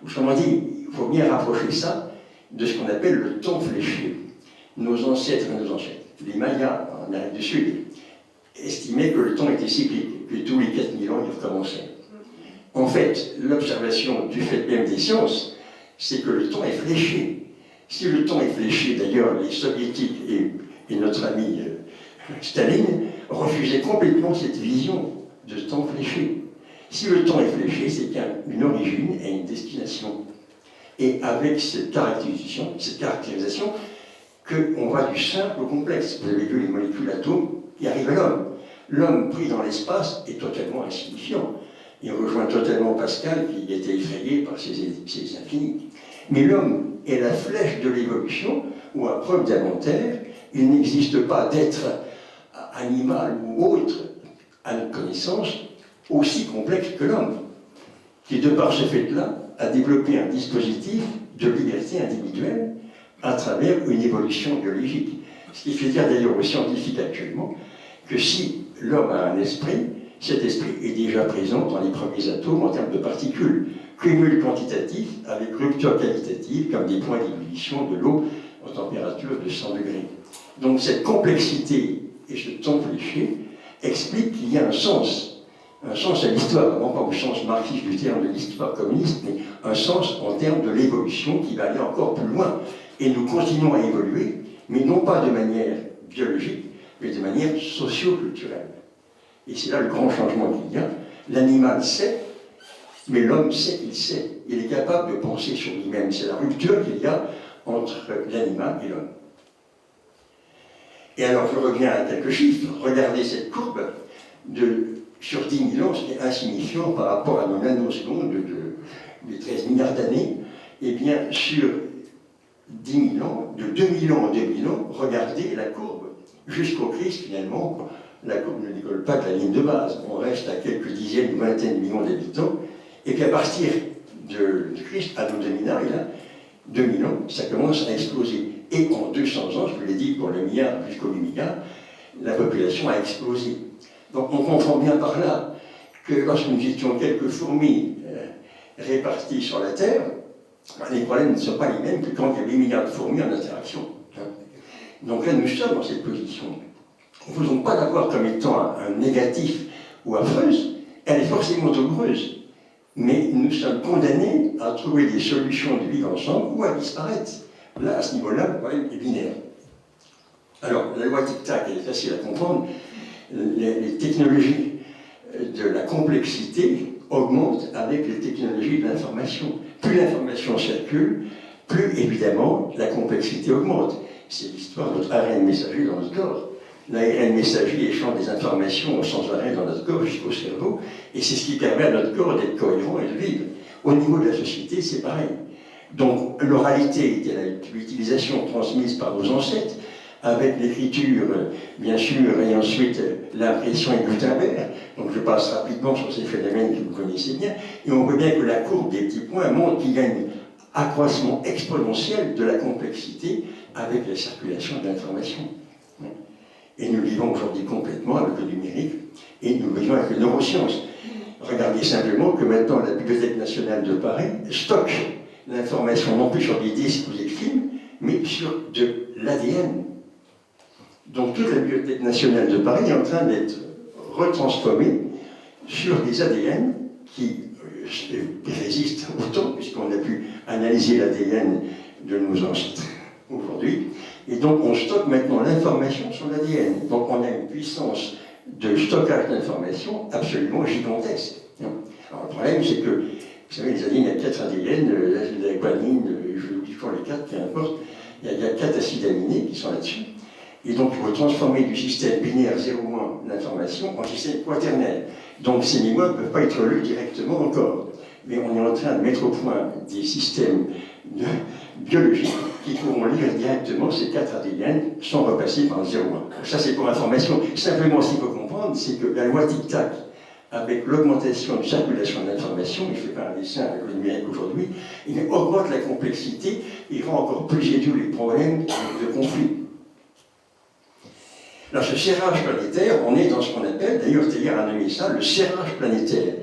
Autrement dit, il faut bien rapprocher ça de ce qu'on appelle le temps fléché. Nos ancêtres, les Mayas en Amérique du Sud, estimaient que le temps était cyclique, que tous les 4000 ans, il recommençait. En fait, l'observation du fait même des sciences, c'est que le temps est fléché. Si le temps est fléché, d'ailleurs, les soviétiques et notre ami Staline refusait complètement cette vision de temps fléché. Si le temps est fléché, c'est qu'il y a une origine et une destination. Et avec cette caractérisation qu'on va du simple au complexe. Vous avez vu les molécules atomes qui arrivent à l'homme. L'homme pris dans l'espace est totalement insignifiant. Il rejoint totalement Pascal qui était effrayé par ces infinis. Mais l'homme est la flèche de l'évolution où, à preuve d'inventaire, il n'existe pas d'être animal ou autre, à notre connaissance, aussi complexe que l'homme, qui, de par ce fait-là, a développé un dispositif de liberté individuelle à travers une évolution biologique. Ce qui fait dire d'ailleurs aux scientifiques actuellement que si l'homme a un esprit, cet esprit est déjà présent dans les premiers atomes en termes de particules, cumul quantitatif avec rupture qualitative comme des points d'ébullition de l'eau en température de 100 degrés. Donc cette complexité et ce temps fléché expliquent qu'il y a un sens à l'histoire, non pas au sens marxiste du terme de l'histoire communiste, mais un sens en termes de l'évolution qui va aller encore plus loin. Et nous continuons à évoluer, mais non pas de manière biologique, mais de manière socio-culturelle. Et c'est là le grand changement qu'il y a. L'animal sait, mais l'homme sait qu'il sait. Il est capable de penser sur lui-même. C'est la rupture qu'il y a entre l'animal et l'homme. Et alors je reviens à quelques chiffres. Regardez cette courbe sur 10 000 ans, ce qui est insignifiant par rapport à nos nanosecondes de 13 milliards d'années. Eh bien, sur 10 000 ans, de 2000 ans en 2000 ans, regardez la courbe. Jusqu'au Christ, finalement, la courbe ne décolle pas de la ligne de base. On reste à quelques dizaines ou vingtaines de millions d'habitants. Et puis à partir de Christ à nos demi-millénaires, 2000 ans, ça commence à exploser. Et en 200 ans, je vous l'ai dit, pour le milliard jusqu'au 8 milliards, la population a explosé. Donc on comprend bien par là que lorsque nous étions quelques fourmis réparties sur la Terre, les problèmes ne sont pas les mêmes que quand il y a 8 milliards de fourmis en interaction. Donc là, nous sommes dans cette position. Nous ne faisons pas la voir comme étant un négatif ou affreuse, elle est forcément douloureuse. Mais nous sommes condamnés à trouver des solutions de vivre ensemble ou à disparaître. Là, à ce niveau-là, le problème est binaire. Alors, la loi tic-tac, elle est facile à comprendre. Les technologies de la complexité augmentent avec les technologies de l'information. Plus l'information circule, plus évidemment la complexité augmente. C'est l'histoire de notre ARN messager dans notre corps. L'ARN messager échange des informations sans arrêt dans notre corps jusqu'au cerveau, et c'est ce qui permet à notre corps d'être cohérent et de vivre. Au niveau de la société, c'est pareil. Donc l'oralité était l'utilisation transmise par nos ancêtres, avec l'écriture, bien sûr, et ensuite l'impression et Gutenberg. Donc je passe rapidement sur ces phénomènes que vous connaissez bien, et on voit bien que la courbe des petits points montre qu'il y a un accroissement exponentiel de la complexité avec la circulation de l'information. Et nous vivons aujourd'hui complètement avec le numérique, et nous vivons avec les neurosciences. Regardez simplement que maintenant la Bibliothèque nationale de Paris stocke l'information non plus sur des disques ou des films, mais sur de l'ADN. Donc toute la Bibliothèque nationale de Paris est en train d'être retransformée sur des ADN qui résistent au temps, puisqu'on a pu analyser l'ADN de nos ancêtres aujourd'hui. Et donc on stocke maintenant l'information sur l'ADN. Donc on a une puissance de stockage d'informations absolument gigantesque. Alors le problème c'est que, vous savez, les ADN, il y a 4 ADN, la guanine, je vous dis pour les 4, peu importe, il y a 4 acides aminés qui sont là-dessus. Et donc il faut transformer du système binaire 0-1 l'information en système quaternel. Donc ces mémoires ne peuvent pas être lues directement encore. Mais on est en train de mettre au point des systèmes biologiques qui pourront lire directement ces 4 ADN sans repasser par le 0-1. Ça c'est pour information. Simplement, ce qu'il faut comprendre, c'est que la loi tic-tac, avec l'augmentation de circulation de l'information, il fait par un dessin avec le numérique aujourd'hui, il augmente la complexité et rend encore plus aigus les problèmes de conflit. Alors ce serrage planétaire, on est dans ce qu'on appelle, d'ailleurs Teilhard a nommé ça, le serrage planétaire,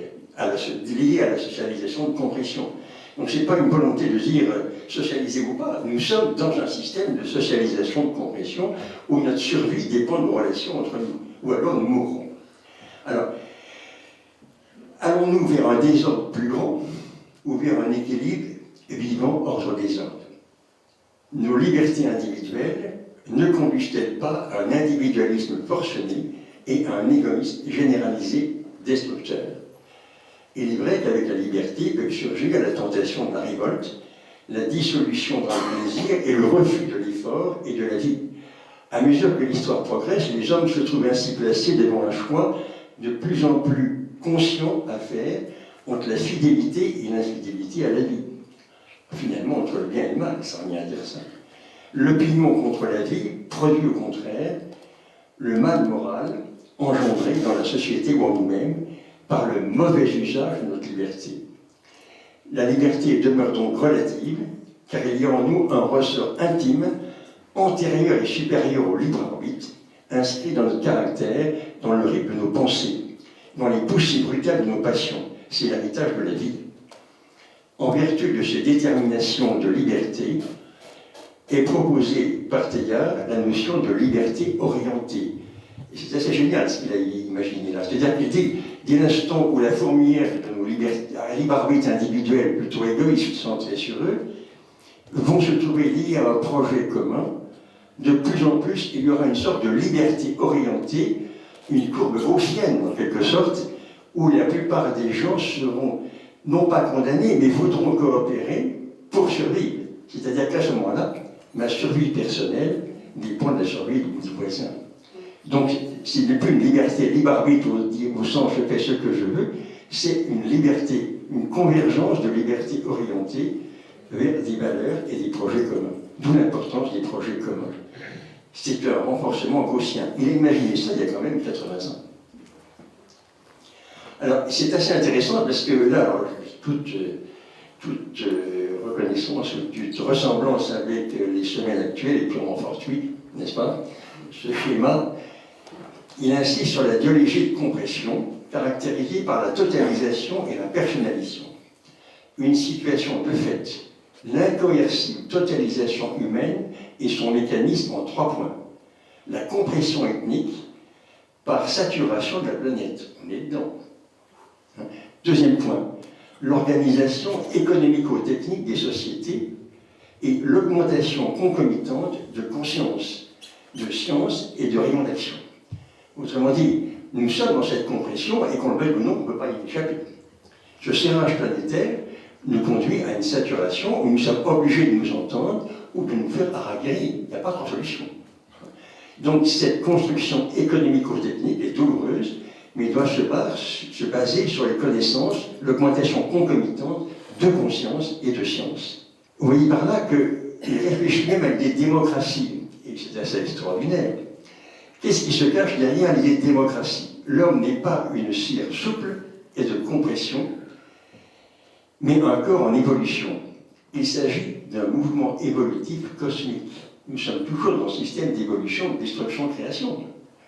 lié à la socialisation de compression. Donc ce n'est pas une volonté de dire socialiser ou pas, nous sommes dans un système de socialisation de compression où notre survie dépend de nos relations entre nous, ou alors nous mourrons. Alors, allons-nous vers un désordre plus grand ou vers un équilibre vivant ordre désordre? Nos libertés individuelles ne conduisent-elles pas à un individualisme forcené et à un égoïsme généralisé destructeur? Il est vrai qu'avec la liberté peut surgir la tentation de la révolte, la dissolution dans le plaisir et le refus de l'effort et de la vie. À mesure que l'histoire progresse, les hommes se trouvent ainsi placés devant un choix de plus en plus conscient à faire entre la fidélité et l'infidélité à la vie. Finalement, entre le bien et le mal, ça revient à dire ça. L'opinion contre la vie produit au contraire le mal moral engendré dans la société ou en nous-mêmes par le mauvais usage de notre liberté. La liberté demeure donc relative, car il y a en nous un ressort intime, antérieur et supérieur au libre arbitre, inscrit dans notre caractère, dans le rythme de nos pensées, dans les poussées brutales de nos passions. C'est l'héritage de la vie. En vertu de ces déterminations de liberté, est proposée par Teilhard la notion de liberté orientée. Et c'est assez génial ce qu'il a imaginé là. C'est-à-dire qu'il dit, dès l'instant où la fourmilière de nos libertés, un libre arbitre individuel plutôt égoïste centré sur eux, vont se trouver liés à un projet commun, de plus en plus, il y aura une sorte de liberté orientée, une courbe gaussienne en quelque sorte, où la plupart des gens seront non pas condamnés, mais voudront coopérer pour survivre. C'est-à-dire qu'à ce moment-là, ma survie personnelle dépend de la survie du voisin. Donc, ce n'est plus une liberté libre arbitre au sens je fais ce que je veux, c'est une liberté, une convergence de liberté orientée vers des valeurs et des projets communs. D'où l'importance des projets communs. C'est un renforcement gaussien. Il a imaginé ça il y a quand même 80 ans. Alors, c'est assez intéressant parce que là, alors, toute reconnaissance, toute ressemblance avec les semaines actuelles est purement fortuite, n'est-ce pas? Ce schéma, il insiste sur la dialogie de compression, caractérisée par la totalisation et la personnalisation. Une situation de fait, l'incoercible totalisation humaine et son mécanisme en 3 points. La compression ethnique par saturation de la planète. On est dedans. Deuxième point, l'organisation économico-technique des sociétés et l'augmentation concomitante de conscience, de science et de rayon d'action. Autrement dit, nous sommes dans cette compression et qu'on le veuille ou non, on ne peut pas y échapper. Ce serrage planétaire nous conduit à une saturation où nous sommes obligés de nous entendre ou de nous faire haraguer. Il n'y a pas de solution. Donc cette construction économico-technique est douloureuse, mais doit se baser sur les connaissances, l'augmentation concomitante de conscience et de science. Vous voyez par là qu'il réfléchit même avec des démocraties, et c'est assez extraordinaire. Qu'est-ce qui se cache derrière l'idée de démocratie? L'homme n'est pas une cire souple et de compression, mais un corps en évolution. Il s'agit d'un mouvement évolutif cosmique. Nous sommes toujours dans un système d'évolution, de destruction, de création.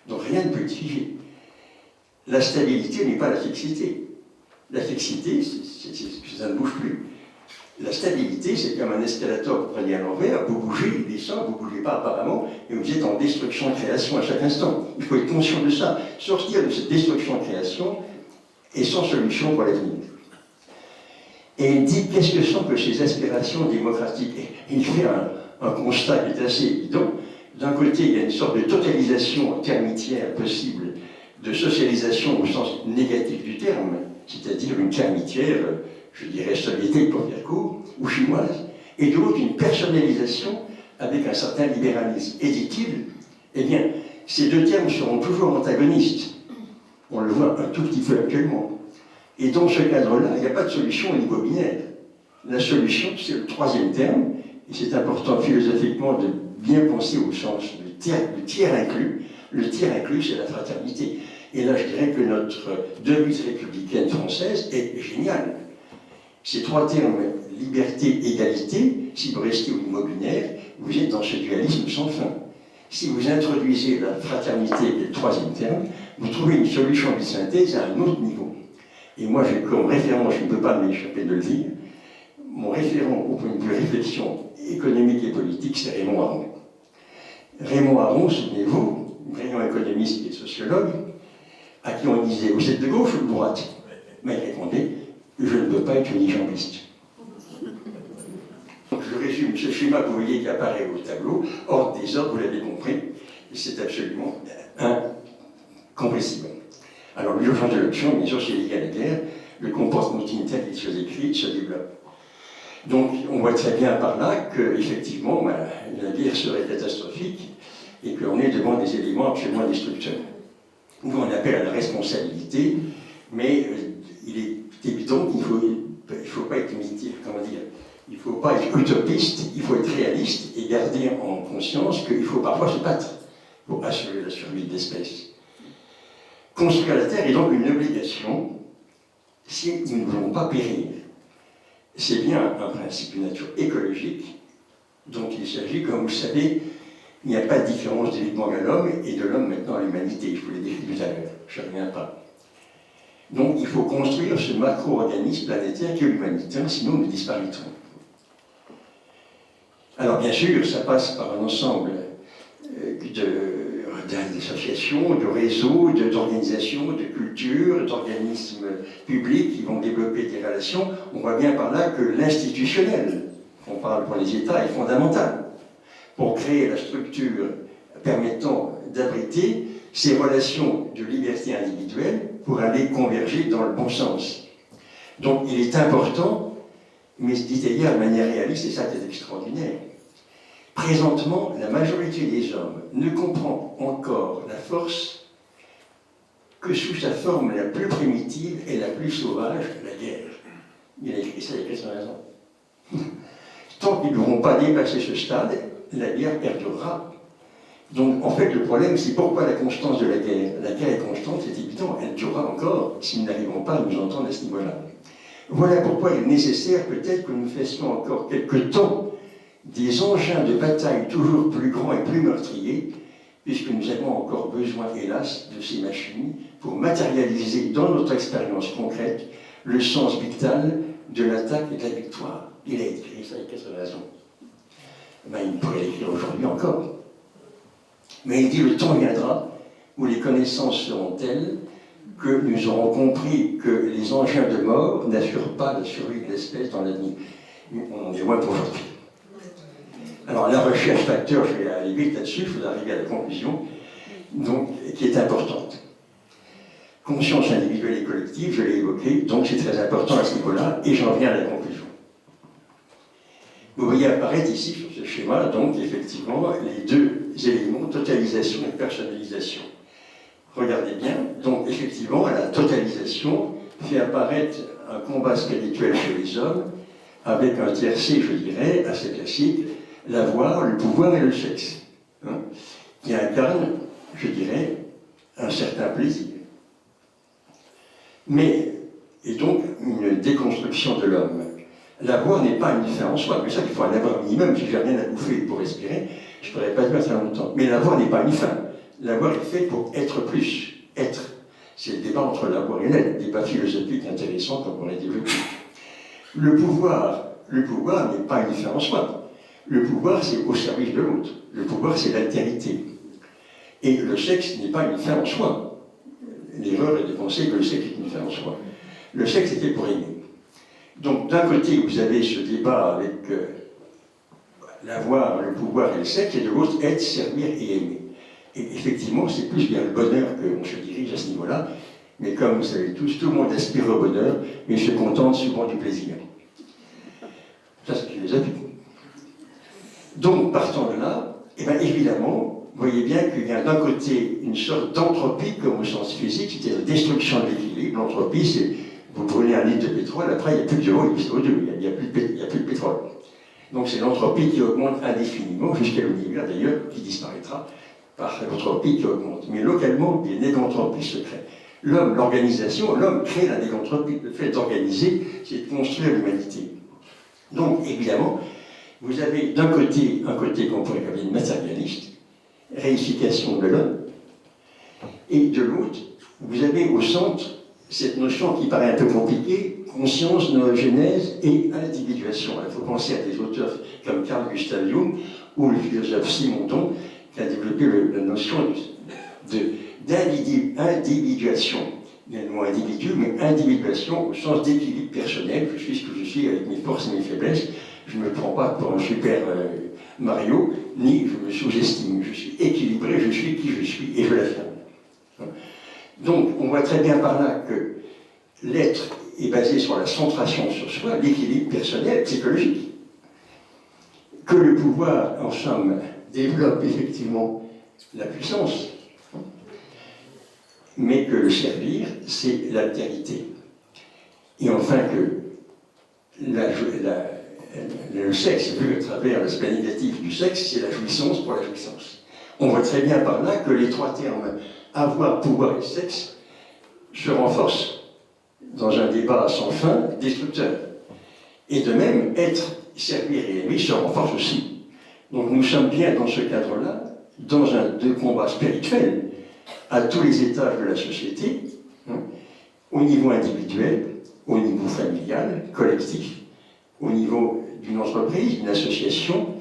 Donc rien ne peut être figé. La stabilité n'est pas la fixité. La fixité, ça ne bouge plus. La stabilité, c'est comme un escalator que vous prenez à l'envers, vous bougez, il descend, vous ne bougez pas apparemment, et vous êtes en destruction-création à chaque instant. Il faut être conscient de ça. Sortir de cette destruction-création est sans solution pour l'avenir. Et il dit, qu'est-ce que sont que ces aspirations démocratiques? Et il fait un constat qui est assez évident. D'un côté, il y a une sorte de totalisation termitière possible, de socialisation au sens négatif du terme, c'est-à-dire une termitière, je dirais soviétique pour faire court, ou chinoise, et de l'autre une personnalisation avec un certain libéralisme. Et dit-il, eh bien, ces deux termes seront toujours antagonistes. On le voit un tout petit peu actuellement. Et dans ce cadre-là, il n'y a pas de solution au niveau binaire. La solution, c'est le troisième terme, et c'est important philosophiquement de bien penser au sens du tiers inclus. Le tiers inclus, c'est la fraternité. Et là, je dirais que notre devise républicaine française est géniale. Ces 3 termes, liberté, égalité, si vous restez au niveau binaire, vous êtes dans ce dualisme sans fin. Si vous introduisez la fraternité, qui est le 3e terme, vous trouvez une solution de synthèse à un autre niveau. Et moi, j'ai comme référent, je ne peux pas m'échapper de le dire, mon référent au point de vue réflexion économique et politique, c'est Raymond Aron. Raymond Aron, souvenez-vous, brillant économiste et sociologue, à qui on disait, vous êtes de gauche ou de droite? Mais il répondait, je ne veux pas être unijambiste. Donc je résume ce schéma que vous voyez qui apparaît au tableau, ordre, désordre, vous l'avez compris, c'est absolument incompressible. Alors l'urgence de l'option, bien sûr, c'est lié à la guerre, le comportement unitaire qui se décrit se développe. Donc on voit très bien par là qu'effectivement, la guerre serait catastrophique et qu'on est devant des éléments absolument destructeurs. Nous on appelle à la responsabilité, mais il est évident qu'il ne faut pas être il ne faut pas être utopiste, il faut être réaliste et garder en conscience qu'il faut parfois se battre pour assurer la survie de l'espèce. Construire la Terre est donc une obligation si nous ne voulons pas périr. C'est bien un principe de nature écologique dont il s'agit, comme vous le savez, il n'y a pas de différence de l'humain à l'homme et de l'homme maintenant à l'humanité, je vous l'ai dit tout à l'heure, je ne reviens pas. Donc il faut construire ce macro-organisme planétaire qui est l'humanité, sinon nous disparaîtrons. Alors bien sûr, ça passe par un ensemble d'associations, de réseaux, d'organisations, de cultures, d'organismes publics qui vont développer des relations. On voit bien par là que l'institutionnel, on parle pour les États, est fondamental pour créer la structure permettant d'abriter ces relations de liberté individuelle pour aller converger dans le bon sens. Donc il est important, mais je disais hier de manière réaliste, et ça qui est extraordinaire, présentement, la majorité des hommes ne comprend encore la force que sous sa forme la plus primitive et la plus sauvage, la guerre. Il a écrit ça il y a 80 ans. Tant qu'ils ne pourront pas dépasser ce stade, la guerre perdurera. Donc, en fait, le problème, c'est pourquoi la constance de la guerre. La guerre est constante, c'est évident, elle durera encore si nous n'arrivons pas à nous entendre à ce niveau-là. Voilà pourquoi il est nécessaire peut-être que nous fassions encore quelque temps des engins de bataille toujours plus grands et plus meurtriers, puisque nous avons encore besoin, hélas, de ces machines pour matérialiser dans notre expérience concrète le sens vital de l'attaque et de la victoire. Il a écrit ça il y a 80 ans. Il pourrait l'écrire aujourd'hui encore. Mais il dit le temps viendra où les connaissances seront telles que nous aurons compris que les engins de mort n'assurent pas la survie de l'espèce dans l'avenir. On en est loin pour aujourd'hui. Alors la recherche facteur, je vais aller vite là-dessus, il faut arriver à la conclusion, donc, qui est importante. Conscience individuelle et collective, je l'ai évoqué, donc c'est très important à ce niveau-là, et j'en viens à la conclusion. Vous voyez apparaître ici, sur ce schéma, donc effectivement, les deux éléments, totalisation et personnalisation. Regardez bien, donc effectivement, la totalisation fait apparaître un combat spirituel chez les hommes, avec un tiercé, je dirais, assez classique, l'avoir, le pouvoir et le sexe, qui incarnent, je dirais, un certain plaisir. Mais, et donc, une déconstruction de l'homme. L'avoir n'est pas une fin en soi, mais ça, il faut un avoir minimum, si j'ai rien à bouffer pour respirer, je ne pourrais pas vivre très longtemps. Mais l'avoir n'est pas une fin. L'avoir est fait pour être plus, être. C'est le débat entre l'avoir et l'être, débat philosophique intéressant qu'on pourrait développer. Le pouvoir n'est pas une fin en soi. Le pouvoir, c'est au service de l'autre. Le pouvoir, c'est l'altérité. Et le sexe n'est pas une fin en soi. L'erreur est de penser que le sexe est une fin en soi. Le sexe est fait pour aimer. Donc, d'un côté, vous avez ce débat avec l'avoir, le pouvoir et le sexe, et de l'autre, être, servir et aimer. Et effectivement, c'est plus vers le bonheur qu'on se dirige à ce niveau-là. Mais comme vous savez tous, tout le monde aspire au bonheur, mais se contente souvent du plaisir. Ça, c'est une des habitudes. Donc, partant de là, eh bien, évidemment, vous voyez bien qu'il y a d'un côté une sorte d'entropie, comme au sens physique, c'est-à-dire la destruction de l'équilibre. L'entropie, c'est, vous brûlez un litre de pétrole, après, il n'y a plus de CO2, il n'y a plus de pétrole. Donc, c'est l'entropie qui augmente indéfiniment, jusqu'à l'univers d'ailleurs, qui disparaîtra par l'entropie qui augmente. Mais localement, il y a une négantropie se crée. L'homme, l'organisation, l'homme crée la négantropie. Le fait d'organiser, c'est de construire l'humanité. Donc, évidemment, vous avez d'un côté, un côté qu'on pourrait appeler matérialiste, réification de l'homme, et de l'autre, vous avez au centre cette notion qui paraît un peu compliquée, conscience, noogénèse et individuation. Il faut penser à des auteurs comme Carl Gustav Jung ou le philosophe Simondon qui a développé la notion d'individuation. Il y a le mot individu, mais individuation au sens d'équilibre personnel. Je suis ce que je suis avec mes forces et mes faiblesses. Je ne me prends pas pour un super Mario, ni je me sous-estime. Je suis équilibré, je suis qui je suis, et je l'affirme. Donc, on voit très bien par là que l'être est basé sur la centration sur soi, l'équilibre personnel, psychologique. Que le pouvoir, en somme, développe effectivement la puissance, mais que le servir, c'est l'altérité. Et enfin que le sexe, vu à travers l'aspect négatif du sexe, c'est la jouissance pour la jouissance. On voit très bien par là que les trois termes avoir, pouvoir et sexe se renforcent dans un débat sans fin destructeur. Et de même, être, servir et aimer se renforcent aussi. Donc nous sommes bien dans ce cadre-là, dans un combat spirituel à tous les étages de la société, au niveau individuel, au niveau familial, collectif, au niveau d'une entreprise, d'une association,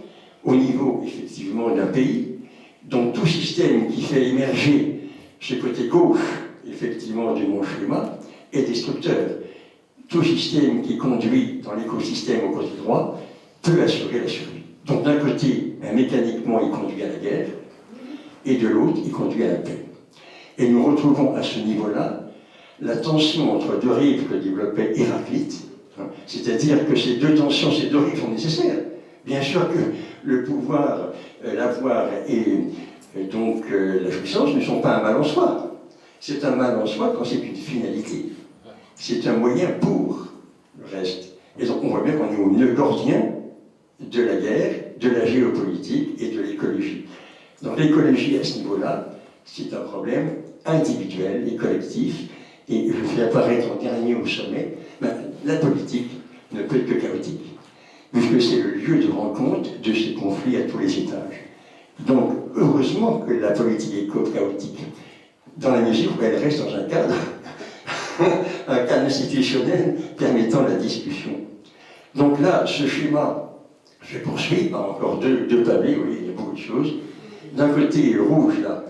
au niveau effectivement d'un pays. Donc tout système qui fait émerger ce côté gauche, effectivement, de mon schéma, est destructeur. Tout système qui conduit dans l'écosystème au côté droit peut assurer la survie. Donc d'un côté, mécaniquement, il conduit à la guerre, et de l'autre, il conduit à la paix. Et nous retrouvons à ce niveau-là la tension entre deux rives que développait Héraclite, c'est-à-dire que ces deux tensions, ces deux rives sont nécessaires. Bien sûr que le pouvoir, l'avoir et donc la jouissance ne sont pas un mal en soi. C'est un mal en soi quand c'est une finalité. C'est un moyen pour le reste. Et donc on voit bien qu'on est au nœud gordien de la guerre, de la géopolitique et de l'écologie. Donc l'écologie à ce niveau-là, c'est un problème individuel et collectif. Et je fais apparaître en dernier au sommet, la politique ne peut être que chaotique, puisque c'est le lieu de rencontre de ces conflits à tous les étages. Donc heureusement que la politique est chaotique, dans la mesure où elle reste dans un cadre, un cadre institutionnel permettant la discussion. Donc là, ce schéma, je poursuis par encore deux pavés, oui, il y a beaucoup de choses. D'un côté, rouge, là,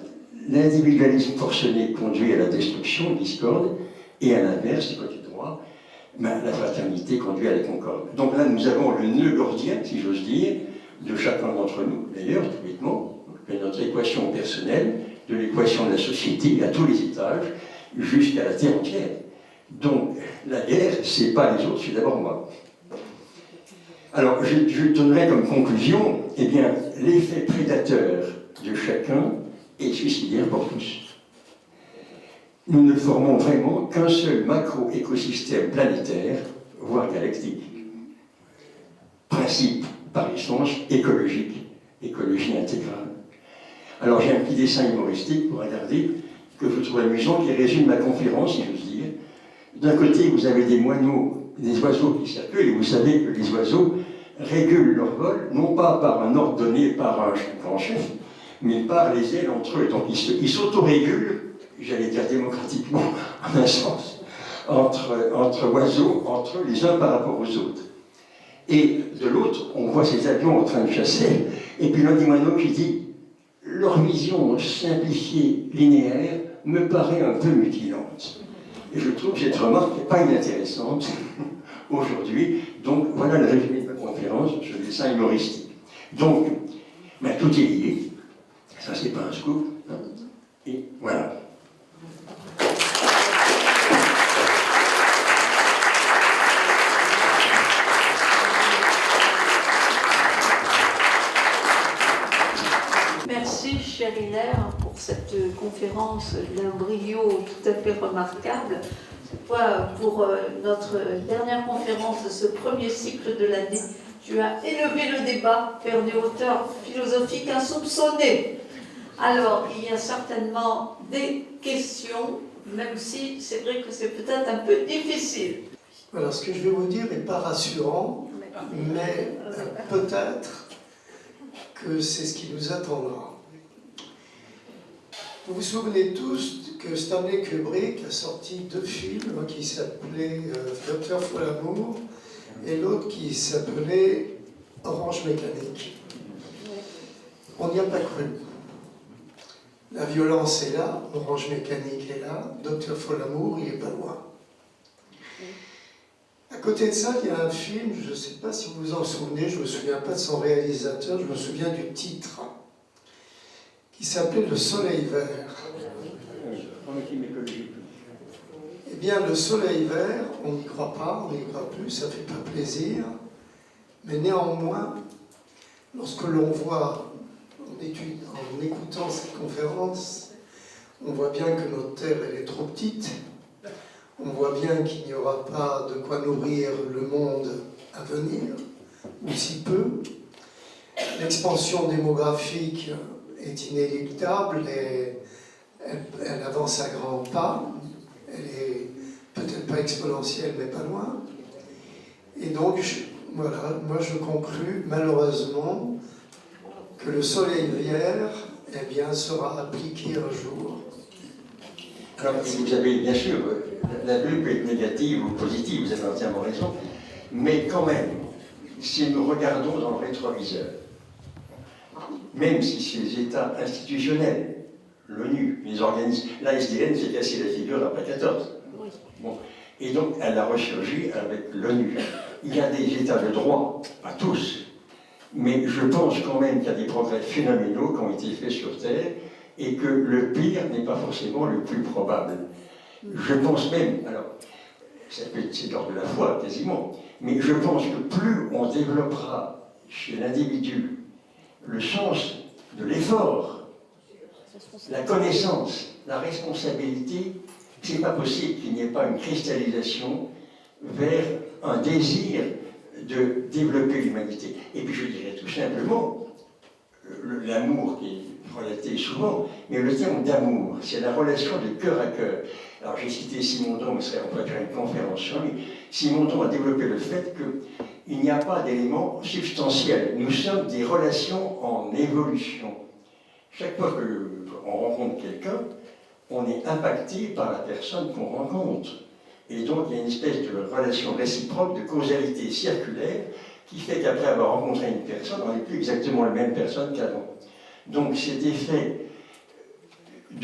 l'individualisme forcené conduit à la destruction, discorde, et à l'inverse, du côté droit, la fraternité conduit à la concorde. Donc là, nous avons le nœud gordien, si j'ose dire, de chacun d'entre nous, d'ailleurs, tout bêtement, de notre équation personnelle, de l'équation de la société, à tous les étages, jusqu'à la terre entière. Donc, la guerre, c'est pas les autres, c'est d'abord moi. Alors, je donnerai comme conclusion, eh bien, l'effet prédateur de chacun est suicidaire pour tous. Nous ne formons vraiment qu'un seul macro-écosystème planétaire, voire galactique. Principe, par essence, écologique, écologie intégrale. Alors j'ai un petit dessin humoristique pour regarder, que je trouve amusant, qui résume ma conférence, si j'ose dire. D'un côté, vous avez des moineaux, des oiseaux qui circulent, et vous savez que les oiseaux régulent leur vol, non pas par un ordre donné par un grand chef, mais par les ailes entre eux. Donc ils s'autorégulent, j'allais dire démocratiquement, en un sens, entre oiseaux, entre eux, les uns par rapport aux autres. Et de l'autre, on voit ces avions en train de chasser, et puis l'un des moineaux qui dit « Leur vision simplifiée, linéaire, me paraît un peu mutilante. » Et je trouve cette remarque n'est pas inintéressante aujourd'hui. Donc voilà le résumé de ma conférence, ce dessin humoristique. Donc, tout est lié. Ça, c'est pas un scoop. Hein. Et voilà. Merci, cher Hilaire, pour cette conférence d'un brio tout à fait remarquable. Pour notre dernière conférence de ce premier cycle de l'année, tu as élevé le débat vers des hauteurs philosophiques insoupçonnées. Alors, il y a certainement des questions, même si c'est vrai que c'est peut-être un peu difficile. Alors, ce que je vais vous dire n'est pas rassurant, mais peut-être que c'est ce qui nous attendra. Vous vous souvenez tous que Stanley Kubrick a sorti 2 films qui s'appelaient Dr. Folamour et l'autre qui s'appelait Orange Mécanique. On n'y a pas cru. La violence est là, Orange Mécanique est là, Dr. Folamour, il n'est pas loin. côté de ça, il y a un film, je ne sais pas si vous vous en souvenez, je ne me souviens pas de son réalisateur, je me souviens du titre, qui s'appelait Le Soleil Vert. Eh bien, le Soleil Vert, on n'y croit pas, on n'y croit plus, ça ne fait pas plaisir, mais néanmoins, lorsque l'on voit, en écoutant cette conférence, on voit bien que notre Terre, elle est trop petite. On voit bien qu'il n'y aura pas de quoi nourrir le monde à venir, ou si peu. L'expansion démographique est inéluctable et elle avance à grands pas. Elle est peut-être pas exponentielle, mais pas loin. Et donc, voilà, moi je conclus malheureusement que le soleil vert, eh bien, sera appliqué un jour. Alors, vous avez bien sûr, la vue peut être négative ou positive, vous avez entièrement raison, mais quand même, si nous regardons dans le rétroviseur, même si ces États institutionnels, l'ONU, les organismes, la SDN s'est cassé la figure après 14. Bon. Et donc, elle a ressurgi avec l'ONU. Il y a des États de droit, pas tous, mais je pense quand même qu'il y a des progrès phénoménaux qui ont été faits sur Terre, et que le pire n'est pas forcément le plus probable. Je pense même, alors, c'est de l'ordre de la foi quasiment, mais je pense que plus on développera chez l'individu le sens de l'effort, la connaissance, la responsabilité, c'est pas possible qu'il n'y ait pas une cristallisation vers un désir de développer l'humanité. Et puis je dirais tout simplement, l'amour qui est relaté souvent, mais le terme d'amour, c'est la relation de cœur à cœur. Alors j'ai cité Simondon, mais on pourrait faire une conférence sur lui. Simondon a développé le fait qu'il n'y a pas d'éléments substantiels. Nous sommes des relations en évolution. Chaque fois qu'on rencontre quelqu'un, on est impacté par la personne qu'on rencontre. Et donc il y a une espèce de relation réciproque, de causalité circulaire, qui fait qu'après avoir rencontré une personne, on n'est plus exactement la même personne qu'avant. Donc cet effet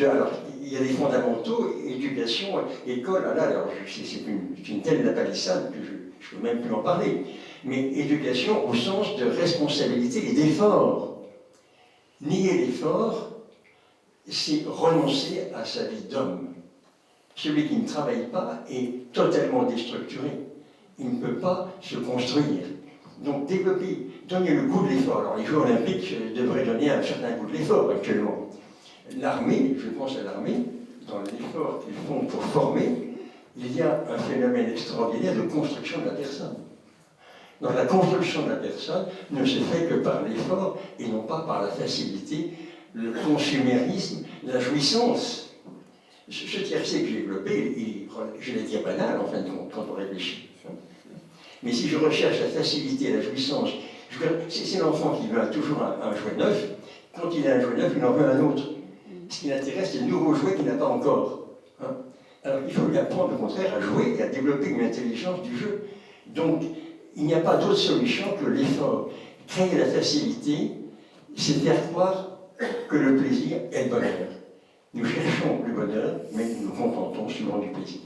alors il y a des fondamentaux, éducation, école, alors c'est une telle lapalissade que je ne peux même plus en parler, mais éducation au sens de responsabilité et d'effort. Nier l'effort, c'est renoncer à sa vie d'homme. Celui qui ne travaille pas est totalement déstructuré. Il ne peut pas se construire. Donc développer, donner le goût de l'effort. Alors les Jeux olympiques devraient donner un certain goût de l'effort actuellement. L'armée, je pense à l'armée, dans l'effort qu'ils font pour former, il y a un phénomène extraordinaire de construction de la personne. Donc la construction de la personne ne se fait que par l'effort et non pas par la facilité, le consumérisme, la jouissance. Ce tiercé que j'ai développé, je l'ai dit banal en fin de compte, quand on réfléchit. Mais si je recherche la facilité, la jouissance, c'est l'enfant qui veut toujours un jouet neuf. Quand il a un jouet neuf, il en veut un autre. Ce qui l'intéresse, c'est le nouveau jouet qu'il n'a pas encore. Hein. Alors il faut lui apprendre au contraire à jouer et à développer une intelligence du jeu. Donc il n'y a pas d'autre solution que l'effort. Créer la facilité, c'est faire croire que le plaisir est le bonheur. Nous cherchons le bonheur, mais nous nous contentons souvent du plaisir.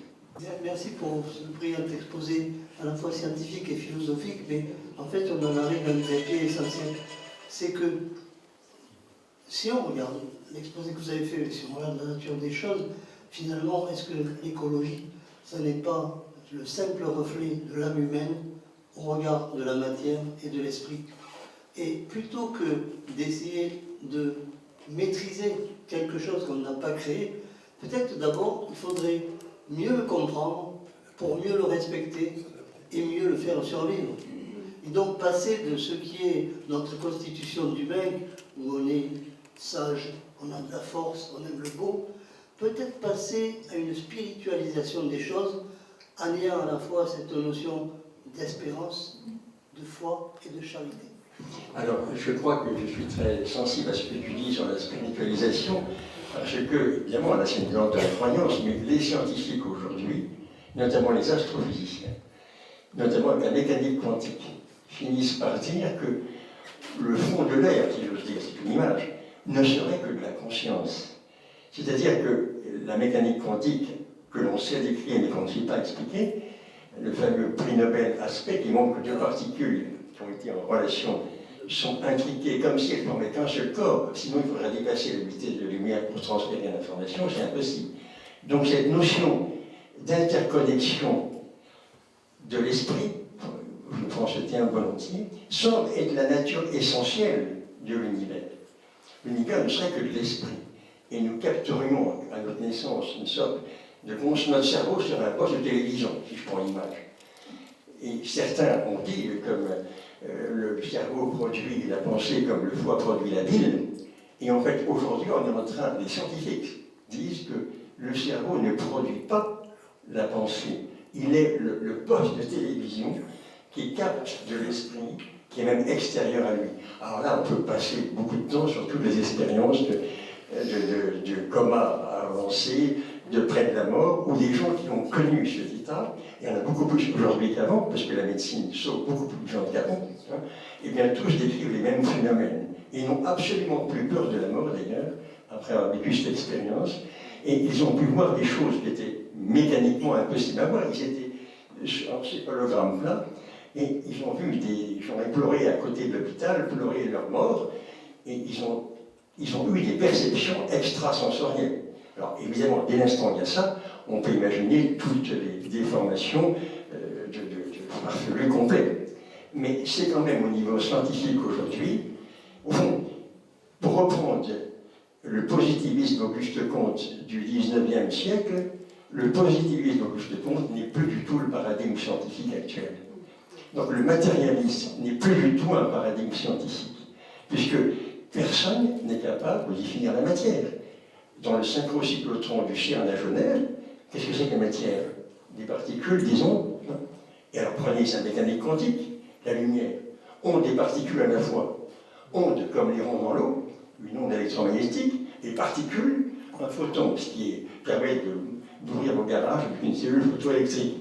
Merci pour ce brillant exposé à la fois scientifique et philosophique, mais en fait on en arrive à un trépied essentiel. C'est que si on regarde l'exposé que vous avez fait, si on regarde la nature des choses, finalement, est-ce que l'écologie, ça n'est pas le simple reflet de l'âme humaine au regard de la matière et de l'esprit? Et plutôt que d'essayer de maîtriser quelque chose qu'on n'a pas créé, peut-être d'abord il faudrait mieux le comprendre pour mieux le respecter et mieux le faire survivre. Et donc passer de ce qui est notre constitution d'humain, où on est sage, on a de la force, on aime le beau, peut-être passer à une spiritualisation des choses en ayant à la fois cette notion d'espérance, de foi et de charité. Alors, je crois que je suis très sensible à ce que tu dis sur la spiritualisation, parce que, évidemment, là, c'est une langue de la croyance, mais les scientifiques aujourd'hui, notamment les astrophysiciens, notamment avec la mécanique quantique, finissent par dire que le fond de l'air, si j'ose dire, c'est une image, ne serait que de la conscience. C'est-à-dire que la mécanique quantique, que l'on sait décrire mais qu'on ne sait pas expliquer, le fameux prix Nobel Aspect, qui montre que deux particules qui ont été en relation sont intriquées comme si elles formaient qu'un seul corps, sinon il faudrait dépasser la vitesse de lumière pour transférer l'information, c'est impossible. Donc cette notion d'interconnexion de l'esprit, je prends ce terme volontiers, semble être la nature essentielle de l'univers. L'univers ne serait que de l'esprit. Et nous capterions à notre naissance une sorte de notre cerveau sur un poste de télévision, si je prends l'image. Et certains ont dit, comme le cerveau produit la pensée comme le foie produit la bile, et en fait aujourd'hui on est en train, les scientifiques disent que le cerveau ne produit pas la pensée, il est le poste de télévision qui capte de l'esprit, qui est même extérieur à lui. Alors là on peut passer beaucoup de temps sur toutes les expériences de coma avancé, de près de la mort, ou des gens qui ont connu cet état, et il y en a beaucoup plus aujourd'hui qu'avant, parce que la médecine sauve beaucoup plus de gens qu'avant, hein, et bien tous décrivent les mêmes phénomènes. Ils n'ont absolument plus peur de la mort d'ailleurs, après avoir vécu cette expérience, et ils ont pu voir des choses qui étaient mécaniquement impossibles à voir. Ils étaient sur ces hologrammes là, et ils ont vu des gens pleurer à côté de l'hôpital, pleurer leur mort, et ils ont eu des perceptions extrasensorielles. Alors évidemment, dès l'instant où il y a ça, on peut imaginer toutes les déformations de farfelus complets. Mais c'est quand même au niveau scientifique aujourd'hui, au fond, pour reprendre le positivisme d'Auguste Comte du XIXe siècle, le positivisme d'Auguste Comte n'est plus du tout le paradigme scientifique actuel. Donc le matérialisme n'est plus du tout un paradigme scientifique, puisque personne n'est capable de définir la matière. Dans le synchrocyclotron du CERN à Genève, qu'est-ce que c'est que la matière? Des particules, des ondes. Et alors prenez sa mécanique quantique, la lumière, ondes et particules à la fois. Ondes comme les ronds dans l'eau, une onde électromagnétique, et particules, un photon, ce qui permet d'ouvrir vos garages avec une cellule photoélectrique.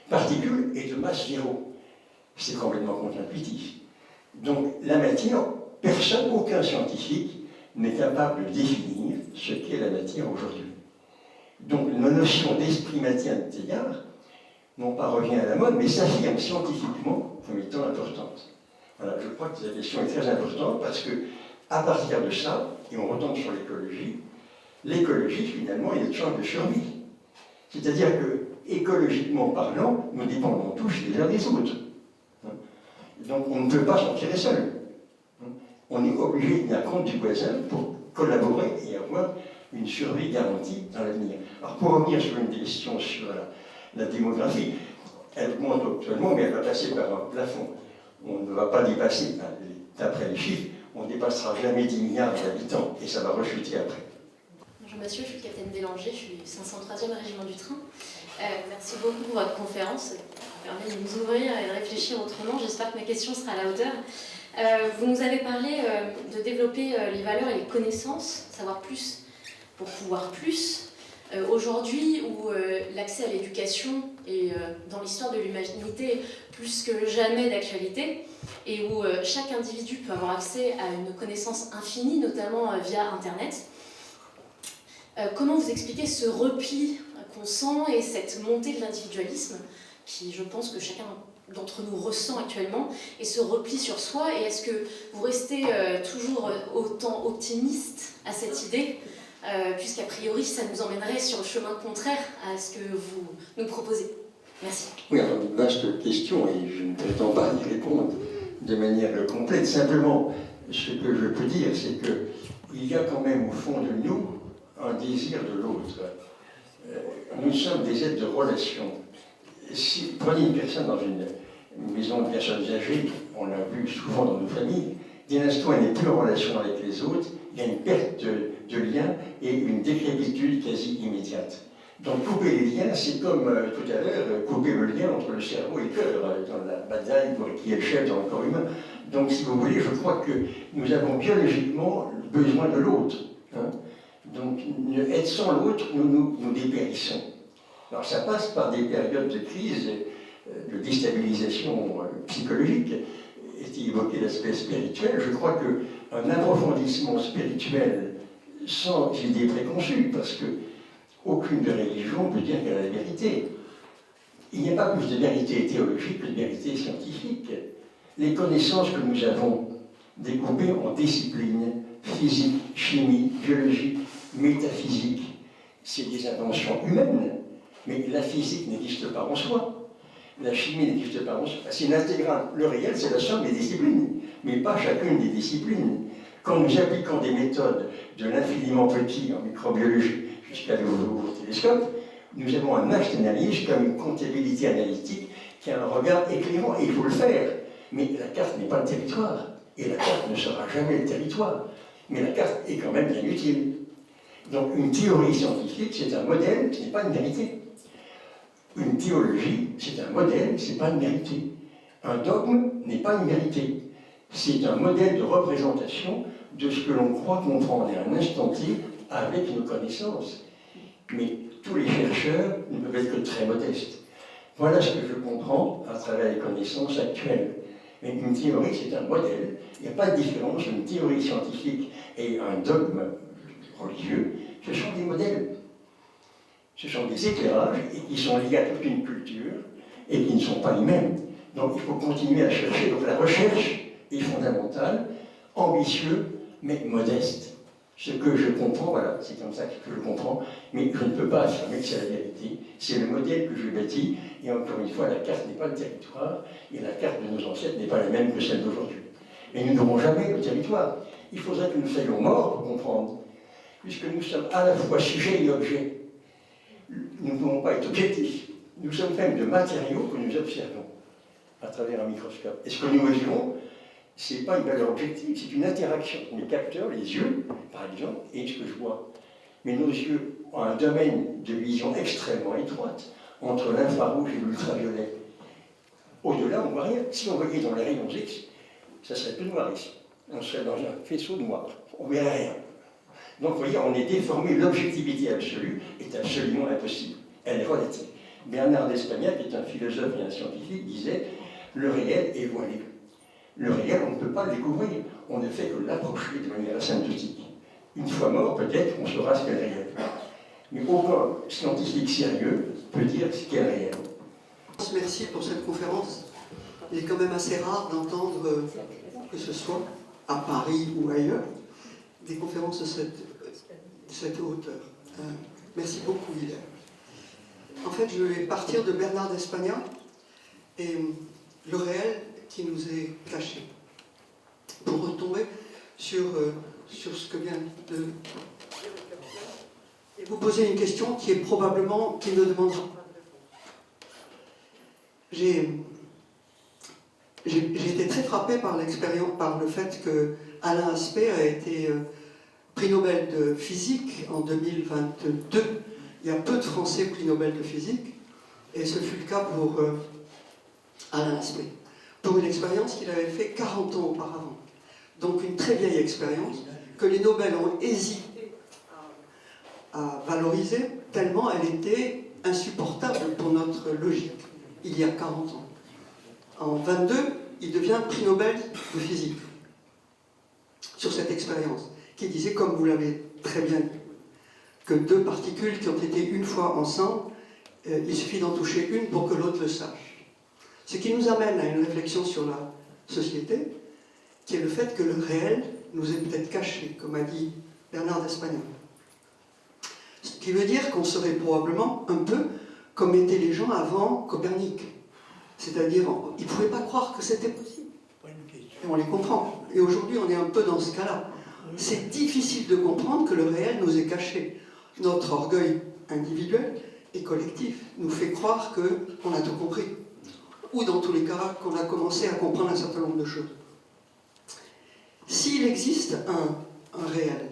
Particules et de masse zéro. C'est complètement contre-intuitif. Donc la matière, personne, aucun scientifique, n'est capable de définir ce qu'est la matière aujourd'hui. Donc nos notions d'esprit matière de Teilhard non pas revient à la mode, mais s'affirment scientifiquement comme étant importantes. Voilà, je crois que la question est très importante parce que, à partir de ça, et on retombe sur l'écologie finalement est notre champ de survie. C'est-à-dire que, écologiquement parlant, nous dépendons tous les uns des autres. Donc on ne peut pas s'en tirer seul. On est obligé de tenir compte du voisin pour collaborer et avoir une survie garantie dans l'avenir. Alors pour revenir sur une question sur la démographie, elle augmente actuellement, mais elle va passer par un plafond. On ne va pas dépasser, d'après les chiffres, on ne dépassera jamais 10 milliards d'habitants et ça va rechuter après. Bonjour monsieur, je suis le capitaine Bélanger, je suis 503e régiment du train. Merci beaucoup pour votre conférence, ça permet de nous ouvrir et de réfléchir autrement. J'espère que ma question sera à la hauteur. Vous nous avez parlé de développer les valeurs et les connaissances, savoir plus pour pouvoir plus. Aujourd'hui, où l'accès à l'éducation est dans l'histoire de l'humanité plus que jamais d'actualité, et où chaque individu peut avoir accès à une connaissance infinie, notamment via Internet, comment vous expliquez ce repli qu'on sent et cette montée de l'individualisme qui, je pense que chacun d'entre nous ressent actuellement, et ce repli sur soi, et est-ce que vous restez toujours autant optimiste à cette idée, puisqu'a priori ça nous emmènerait sur le chemin contraire à ce que vous nous proposez. Merci. Oui, alors, une vaste question, et je ne prétends pas y répondre de manière complète. Simplement, ce que je peux dire, c'est qu'il y a quand même au fond de nous un désir de l'autre. Nous sommes des êtres de relation. Si vous prenez une personne dans une maison de personnes âgées, on l'a vu souvent dans nos familles, dès l'instant elle n'est plus en relation avec les autres, il y a une perte de lien et une décrépitude quasi immédiate. Donc couper les liens, c'est comme tout à l'heure, couper le lien entre le cerveau et le cœur, dans la bataille pour qui est le chef dans le corps humain. Donc si vous voulez, je crois que nous avons biologiquement besoin de l'autre. Hein. Donc être sans l'autre, nous dépérissons. Alors ça passe par des périodes de crise, de déstabilisation psychologique. Était évoqué l'aspect spirituel. Je crois qu'un approfondissement spirituel sans idée préconçue, parce que aucune religion peut dire qu'elle a la vérité. Il n'y a pas plus de vérité théologique que de vérité scientifique. Les connaissances que nous avons découpées en disciplines, physique, chimie, biologie, métaphysique, c'est des inventions humaines, mais la physique n'existe pas en soi. La chimie n'existe pas en soi. C'est une intégrale. Le réel, c'est la somme des disciplines, mais pas chacune des disciplines. Quand nous appliquons des méthodes de l'infiniment petit en microbiologie jusqu'à au télescope, nous avons un axe d'analyse comme une comptabilité analytique qui a un regard éclairant, et il faut le faire. Mais la carte n'est pas le territoire, et la carte ne sera jamais le territoire. Mais la carte est quand même bien utile. Donc une théorie scientifique, c'est un modèle, ce n'est pas une vérité. Une théologie, c'est un modèle, ce n'est pas une vérité. Un dogme n'est pas une vérité. C'est un modèle de représentation de ce que l'on croit comprendre à un instant T avec nos connaissances. Mais tous les chercheurs ne peuvent être que très modestes. Voilà ce que je comprends à travers les connaissances actuelles. Mais une théorie, c'est un modèle. Il n'y a pas de différence entre une théorie scientifique et un dogme religieux. Ce sont des modèles. Ce sont des éclairages et qui sont liés à toute une culture et qui ne sont pas les mêmes. Donc il faut continuer à chercher. Donc la recherche est fondamentale, ambitieux, mais modeste. Ce que je comprends, voilà, c'est comme ça que je le comprends, mais je ne peux pas affirmer que c'est la vérité. C'est le modèle que je bâtis, et encore une fois, la carte n'est pas le territoire, et la carte de nos ancêtres n'est pas la même que celle d'aujourd'hui. Mais nous n'aurons jamais le territoire. Il faudrait que nous soyons morts pour comprendre, puisque nous sommes à la fois sujet et objet. Nous ne pouvons pas être objectifs. Nous sommes même de matériaux que nous observons à travers un microscope. Et ce que nous mesurons, ce n'est pas une valeur objective, c'est une interaction. Les capteurs, les yeux, par exemple, et ce que je vois. Mais nos yeux ont un domaine de vision extrêmement étroite entre l'infrarouge et l'ultraviolet. Au-delà, on ne voit rien. Si on voyait dans les rayons X, ça serait tout noir ici. On serait dans un faisceau noir. On ne verrait rien. Donc, vous voyez, on est déformé. L'objectivité absolue est absolument impossible. Elle est relative. Bernard d'Espagnac, qui est un philosophe et un scientifique, disait « Le réel est voilé ». Le réel, on ne peut pas le découvrir. On ne fait que l'approcher de manière asymptotique. Une fois mort, peut-être, on saura ce qu'est le réel. Mais aucun scientifique sérieux peut dire ce qu'est le réel. Merci pour cette conférence. Il est quand même assez rare d'entendre, que ce soit à Paris ou ailleurs, des conférences de cette hauteur. Merci beaucoup, Hilaire. En fait, je vais partir de Bernard d'Espagnac et le réel qui nous est caché, pour retomber sur ce que vient de... Et vous poser une question qui est probablement, qui ne demandera pas de réponse. J'ai été très frappé par l'expérience, par le fait que Alain Aspect a été prix Nobel de physique en 2022. Il y a peu de Français prix Nobel de physique, et ce fut le cas pour Alain Aspect, pour une expérience qu'il avait fait 40 ans auparavant. Donc une très vieille expérience que les Nobel ont hésité à valoriser, tellement elle était insupportable pour notre logique, il y a 40 ans. En 22, il devient prix Nobel de physique, sur cette expérience, qui disait, comme vous l'avez très bien dit, que deux particules qui ont été une fois ensemble, il suffit d'en toucher une pour que l'autre le sache. Ce qui nous amène à une réflexion sur la société, qui est le fait que le réel nous est peut-être caché, comme a dit Bernard d'Espagnac. Ce qui veut dire qu'on serait probablement un peu comme étaient les gens avant Copernic. C'est-à-dire, ils ne pouvaient pas croire que c'était possible. Et on les comprend. Et aujourd'hui, on est un peu dans ce cas-là. C'est difficile de comprendre que le réel nous est caché. Notre orgueil individuel et collectif nous fait croire qu'on a tout compris. Ou dans tous les cas, qu'on a commencé à comprendre un certain nombre de choses. S'il existe un réel,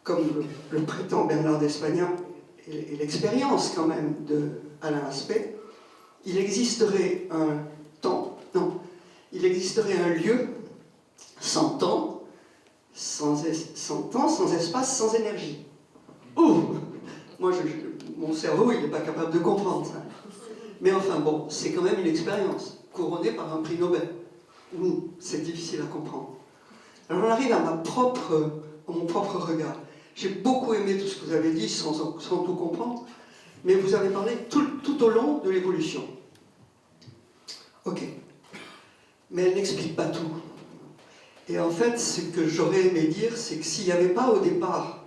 comme le prétend Bernard d'Espagnac, et l'expérience quand même d'Alain Aspect, il existerait un temps, non, il existerait un lieu sans temps, sans espace, sans énergie. Ouh, moi, mon cerveau, il n'est pas capable de comprendre ça. Mais enfin, bon, c'est quand même une expérience, couronnée par un prix Nobel. C'est difficile à comprendre. Alors on arrive à mon propre regard. J'ai beaucoup aimé tout ce que vous avez dit sans tout comprendre, Mais vous avez parlé tout au long de l'évolution. Ok. Mais elle n'explique pas tout. Et en fait, ce que j'aurais aimé dire, c'est que s'il n'y avait pas au départ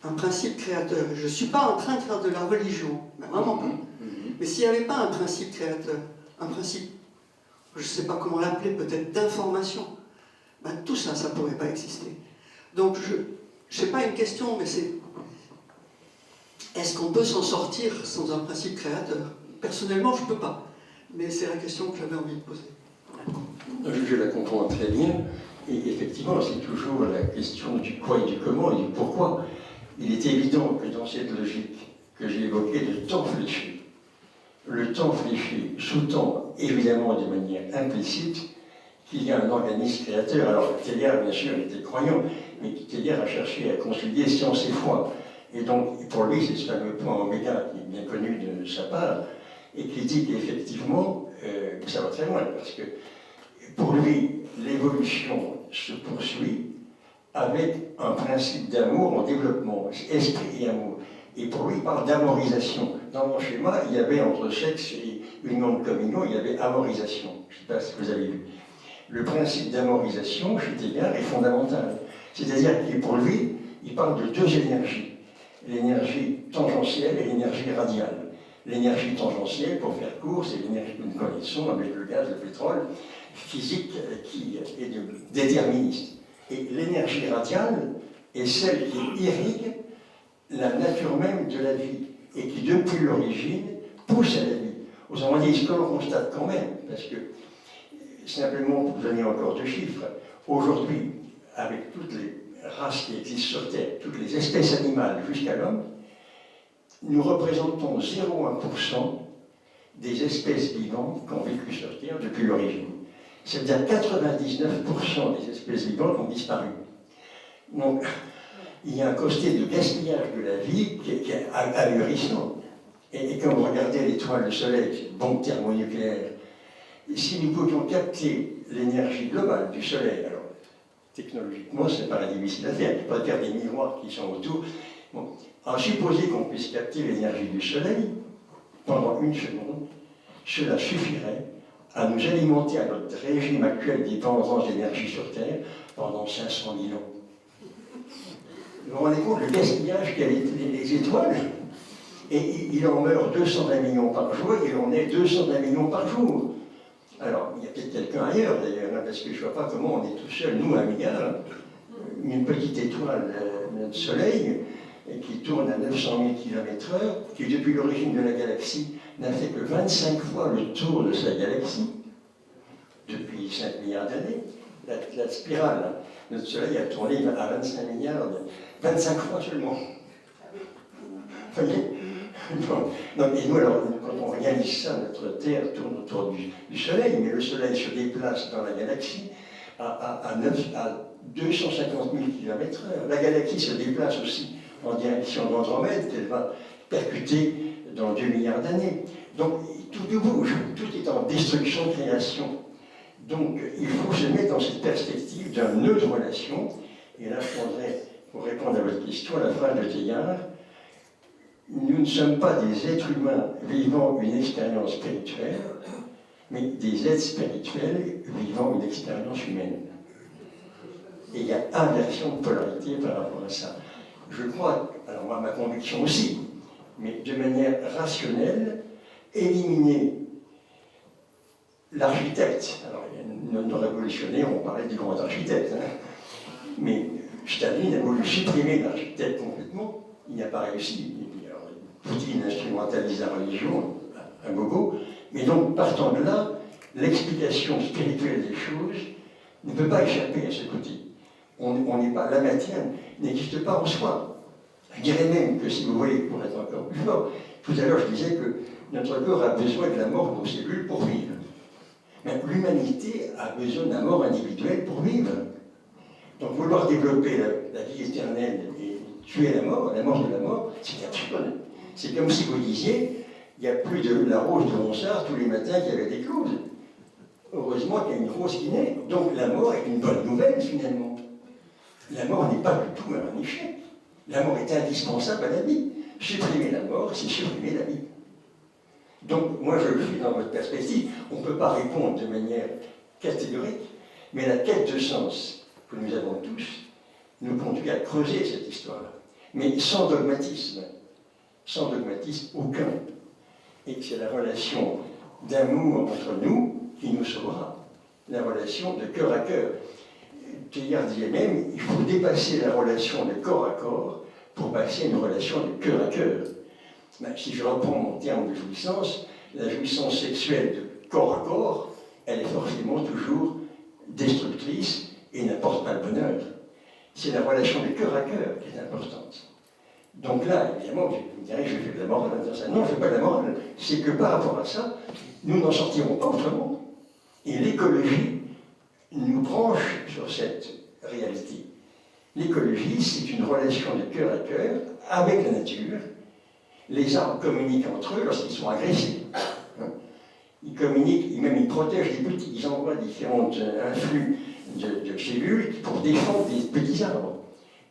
un principe créateur, je ne suis pas en train de faire de la religion, mais vraiment pas, mais s'il n'y avait pas un principe créateur, un principe, je ne sais pas comment l'appeler, peut-être d'information, ben tout ça, ça ne pourrait pas exister. Donc, je ne sais pas une question, mais c'est, est-ce qu'on peut s'en sortir sans un principe créateur? Personnellement, je ne peux pas, mais c'est la question que j'avais envie de poser. Je la comprends très bien, et effectivement, c'est toujours la question du quoi et du comment et du pourquoi. Il est évident que dans cette logique que j'ai évoquée de temps fléché, le temps fléché sous-tend évidemment de manière implicite qu'il y a un organisme créateur. Alors, Teilhard, bien sûr, était croyant, mais Teilhard a cherché à concilier science et foi. Et donc, pour lui, c'est ce fameux point oméga qui est bien connu de sa part, et qui dit qu'effectivement, ça va très loin, parce que pour lui, l'évolution se poursuit avec un principe d'amour en développement, esprit et amour. Et pour lui, il parle d'amorisation. Dans mon schéma, il y avait entre sexe et union de communion, il y avait amorisation. Je ne sais pas si vous avez vu. Le principe d'amorisation, chez Teilhard, est fondamental. C'est-à-dire que pour lui, il parle de deux énergies. L'énergie tangentielle et l'énergie radiale. L'énergie tangentielle, pour faire court, c'est l'énergie que nous connaissons avec le gaz, le pétrole, physique qui est déterministe. Et l'énergie radiale est celle qui irrigue la nature même de la vie et qui, depuis l'origine, pousse à la vie. Autrement dit, ce que l'on constate quand même, parce que, simplement pour donner encore deux chiffres, aujourd'hui, avec toutes les races qui existent sur Terre, toutes les espèces animales jusqu'à l'homme, nous représentons 0,1% des espèces vivantes qui ont vécu sur Terre depuis l'origine. C'est-à-dire 99% des espèces vivantes ont disparu. Donc, il y a un côté de gaspillage de la vie qui est ahurissant. Et quand vous regardez l'étoile, le soleil, c'est une bombe thermonucléaire, si nous pouvions capter l'énergie globale du soleil, alors technologiquement, ce n'est pas difficile à faire, il faut faire des miroirs qui sont autour. Bon, à supposer qu'on puisse capter l'énergie du soleil pendant une seconde, cela suffirait à nous alimenter à notre régime actuel des tendances d'énergie sur Terre pendant 500 000 ans. Vous vous rendez compte le gaspillage qu'a les étoiles? Et il en meurt 220 millions par jour, et il en est 220 millions par jour. Alors, il y a peut-être quelqu'un ailleurs d'ailleurs, hein, parce que je ne vois pas comment on est tout seul, nous, un milliard, hein, une petite étoile, notre Soleil, qui tourne à 900 000 km/h, qui depuis l'origine de la galaxie n'a fait que 25 fois le tour de sa galaxie, depuis 5 milliards d'années. La spirale, notre Soleil a tourné à 25 milliards, 25 fois seulement. Vous voyez? Non, et nous, alors, quand on réalise ça, notre Terre tourne autour du Soleil, mais le Soleil se déplace dans la galaxie à 250 000 km/h. La galaxie se déplace aussi en direction d'Andromède, qu'elle va percuter dans 2 milliards d'années. Donc, tout bouge, tout est en destruction-création. Donc, il faut se mettre dans cette perspective d'une autre relation. Et là, je prendrais, pour répondre à votre question, la phrase de Teilhard: nous ne sommes pas des êtres humains vivant une expérience spirituelle, mais des êtres spirituels vivant une expérience humaine. Et il y a inversion de polarité par rapport à ça. Je crois, alors moi, ma conviction aussi, mais de manière rationnelle, éliminer l'architecte. Alors, nos révolutionnaires ont parlé du grand architecte, hein, mais Staline a voulu supprimer l'architecte complètement, il n'a pas réussi. Alors, Poutine instrumentalise la religion à gogo, mais donc, partant de là, l'explication spirituelle des choses ne peut pas échapper à ce côté. On n'est pas, la matière n'existe pas en soi. Je dirais même que, si vous voulez, pour être encore plus fort, tout à l'heure je disais que notre corps a besoin de la mort de nos cellules pour vivre. Mais l'humanité a besoin de la mort individuelle pour vivre. Donc vouloir développer la vie éternelle et tuer la mort de la mort, c'est absurde. C'est comme si vous disiez, il n'y a plus de la rose de Ronsard tous les matins qu'il y avait des closes. Heureusement qu'il y a une rose qui naît. Donc la mort est une bonne nouvelle finalement. La mort n'est pas du tout un échec. La mort est indispensable à la vie. Supprimer la mort, c'est supprimer la vie. Donc, moi, je suis dans votre perspective. On ne peut pas répondre de manière catégorique, mais la quête de sens que nous avons tous nous conduit à creuser cette histoire-là. Mais sans dogmatisme aucun. Et c'est la relation d'amour entre nous qui nous sauvera. La relation de cœur à cœur. Teilhard disait même, il faut dépasser la relation de corps à corps pour passer à une relation de cœur à cœur. Ben, si je reprends mon terme de jouissance, la jouissance sexuelle de corps à corps, elle est forcément toujours destructrice et n'apporte pas le bonheur. C'est la relation de cœur à cœur qui est importante. Donc là, évidemment, vous me direz que je fais de la morale en disant ça. Non, je ne fais pas de la morale. C'est que par rapport à ça, nous n'en sortirons pas autrement. Et l'écologie nous branche sur cette réalité. L'écologie, c'est une relation de cœur à cœur avec la nature. Les arbres communiquent entre eux lorsqu'ils sont agressés. Ils communiquent, même ils protègent les petits, ils envoient différents influx de cellules pour défendre des petits arbres.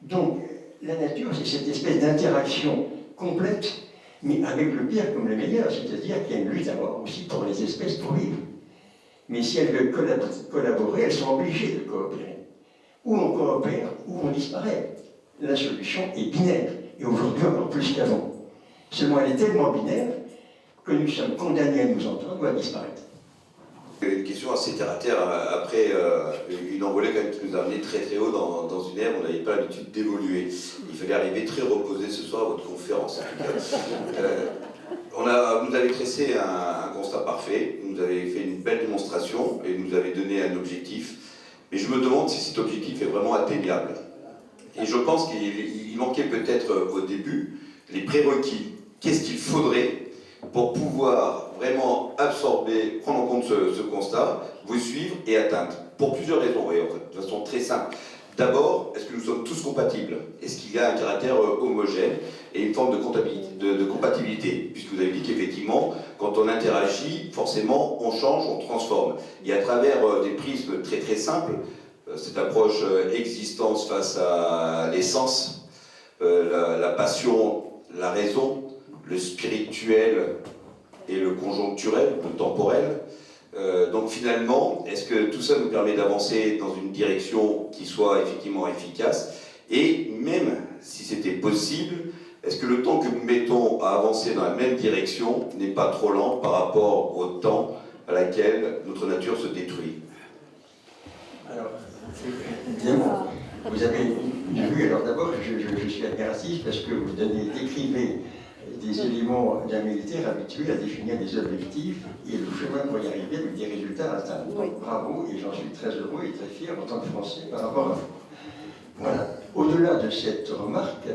Donc, la nature, c'est cette espèce d'interaction complète, mais avec le pire comme le meilleur, c'est-à-dire qu'il y a une lutte à mort aussi pour les espèces pour vivre. Mais si elles veulent collaborer, elles sont obligées de coopérer. Ou on coopère, ou on disparaît. La solution est binaire, et aujourd'hui encore plus qu'avant. Seulement, elle est tellement binaire que nous sommes condamnés à nous entendre ou à disparaître. Une question assez terre à terre, après une envolée quand même qui nous a amené très très haut dans une ère où on n'avait pas l'habitude d'évoluer. Il fallait arriver très reposé ce soir à votre conférence. Vous avez tracé un constat parfait, vous nous avez fait une belle démonstration et nous avez donné un objectif. Mais je me demande si cet objectif est vraiment atteignable. Et je pense qu'il manquait peut-être au début les prérequis. Qu'est-ce qu'il faudrait pour pouvoir vraiment absorber, prendre en compte ce constat, vous suivre et atteindre? Pour plusieurs raisons, et en fait, de façon très simple. D'abord, est-ce que nous sommes tous compatibles? Est-ce qu'il y a un caractère homogène et une forme de compatibilité? Puisque vous avez dit qu'effectivement, quand on interagit, forcément, on change, on transforme. Et à travers des prismes très très simples, cette approche existence face à l'essence, la passion, la raison, le spirituel et le conjoncturel, le temporel. Donc finalement, est-ce que tout ça nous permet d'avancer dans une direction qui soit effectivement efficace? Et même si c'était possible, est-ce que le temps que nous mettons à avancer dans la même direction n'est pas trop lent par rapport au temps à laquelle notre nature se détruit? Alors, évidemment, vous avez une vue. Alors d'abord, je suis admiratif parce que vous décrivez des éléments d'un militaire habitué à définir des objectifs et le chemin pour y arriver avec des résultats atteints. Donc bravo, et j'en suis très heureux et très fier en tant que Français par rapport à vous. Voilà. Au-delà de cette remarque,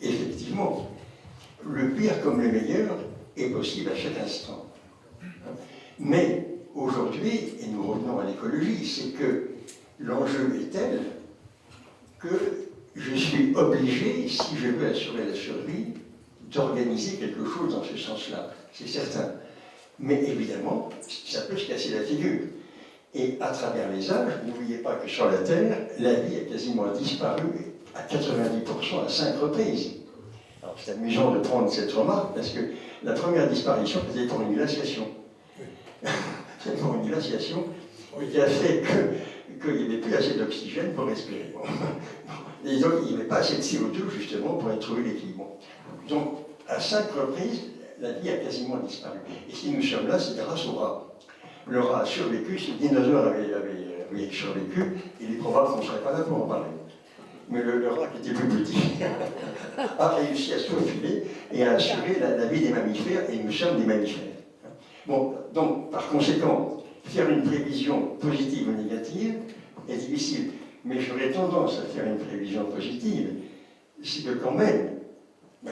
effectivement, le pire comme le meilleur est possible à chaque instant. Mais aujourd'hui, et nous revenons à l'écologie, c'est que l'enjeu est tel que je suis obligé, si je veux assurer la survie, d'organiser quelque chose dans ce sens-là, c'est certain. Mais évidemment, ça peut se casser la figure. Et à travers les âges, n'oubliez pas que sur la Terre, la vie a quasiment disparu à 90% à 5 reprises. Alors c'est amusant de prendre cette remarque, parce que la première disparition, c'était pour une glaciation. C'est pour une glaciation qui a fait qu'il n'y avait plus assez d'oxygène pour respirer. Et donc, il n'y avait pas assez de CO2, justement, pour trouver l'équilibre. Donc, à 5 reprises, la vie a quasiment disparu. Et si nous sommes là, c'est grâce au rat. Le rat a survécu, si le dinosaure avait survécu, il est probable qu'on ne serait pas là pour en parler. Mais le rat, qui était plus petit, a réussi à se faufiler et à assurer la vie des mammifères, et nous sommes des mammifères. Bon, donc, par conséquent, faire une prévision positive ou négative est difficile. Mais j'aurais tendance à faire une prévision positive, c'est que quand même,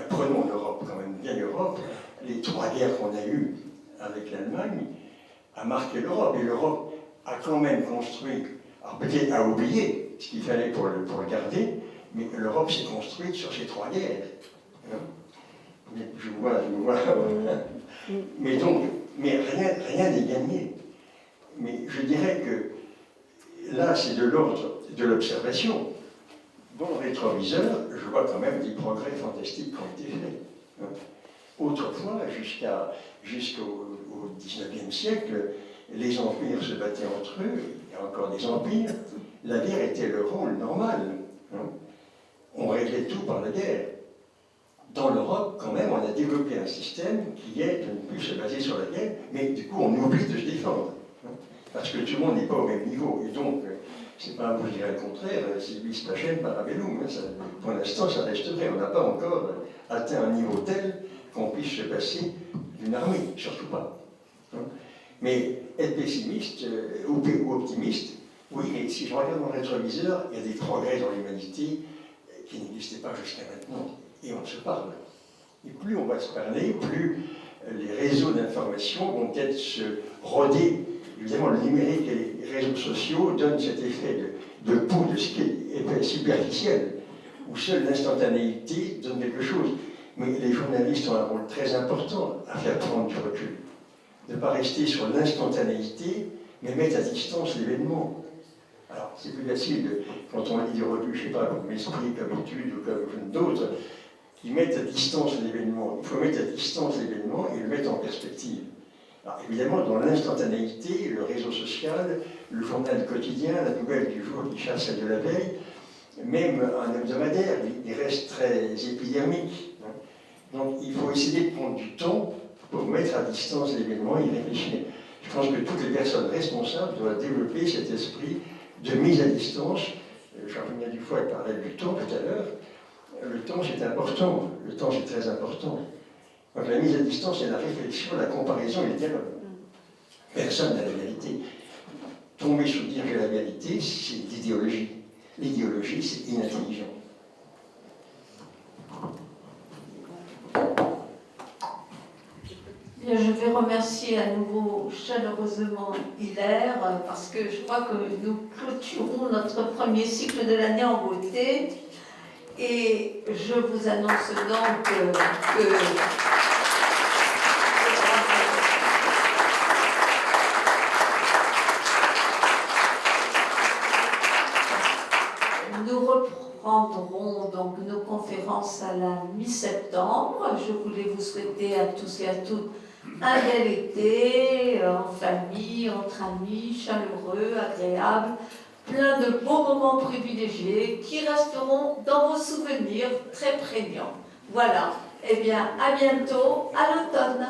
prenons l'Europe, quand même bien l'Europe, les 3 guerres qu'on a eues avec l'Allemagne a marqué l'Europe, et l'Europe a quand même construit, alors peut-être à oublier ce qu'il fallait pour le garder, mais l'Europe s'est construite sur ces 3 guerres. Je vous vois. Mais donc, rien n'est gagné. Mais je dirais que là, c'est de l'ordre de l'observation. Dans le rétroviseur, je vois quand même des progrès fantastiques qui ont été faits. Autrefois, jusqu'au XIXe siècle, les empires se battaient entre eux, il y a encore des empires, la guerre était le rôle normal. On réglait tout par la guerre. Dans l'Europe, quand même, on a développé un système qui est de ne plus se baser sur la guerre, mais du coup, on oublie de se défendre. Parce que tout le monde n'est pas au même niveau. Et donc, c'est pas à vous dire le contraire, c'est bis pacem parabellum. Pour l'instant, ça reste vrai. On n'a pas encore atteint un niveau tel qu'on puisse se passer d'une armée, surtout pas. Mais être pessimiste ou optimiste, oui, et si je regarde dans le rétroviseur, il y a des progrès dans l'humanité qui n'existaient pas jusqu'à maintenant. Et on se parle. Et plus on va se parler, plus les réseaux d'information vont peut-être se roder. Évidemment, le numérique et les réseaux sociaux donnent cet effet de pouls, de ce qui est superficiel, où seule l'instantanéité donne quelque chose. Mais les journalistes ont un rôle très important à faire prendre du recul. Ne pas rester sur l'instantanéité, mais mettre à distance l'événement. Alors, c'est plus facile quand on lit des revues, je ne sais pas, comme Esprit, comme Études ou comme d'autres, qui mettent à distance l'événement. Il faut mettre à distance l'événement et le mettre en perspective. Alors, évidemment, dans l'instantanéité, le réseau social, le journal quotidien, la nouvelle du jour qui chasse celle de la veille, même un hebdomadaire, il reste très épidermique. Donc, il faut essayer de prendre du temps pour mettre à distance l'événement et y réfléchir. Je pense que toutes les personnes responsables doivent développer cet esprit de mise à distance. Jean-René Dufoy parlait du temps tout à l'heure. Le temps, c'est important. Le temps, c'est très important. Donc la mise à distance et la réflexion, la comparaison et le dialogue. Personne n'a la vérité. Tomber sur dire que la vérité, c'est l'idéologie. L'idéologie, c'est inintelligent. Bien, je vais remercier à nouveau chaleureusement Hilaire, parce que je crois que nous clôturons notre premier cycle de l'année en beauté. Et je vous annonce donc que nous reprendrons donc nos conférences à la mi-septembre. Je voulais vous souhaiter à tous et à toutes un bel été, en famille, entre amis, chaleureux, agréable, plein de beaux moments privilégiés qui resteront dans vos souvenirs très prégnants. Voilà. Eh bien, à bientôt, à l'automne.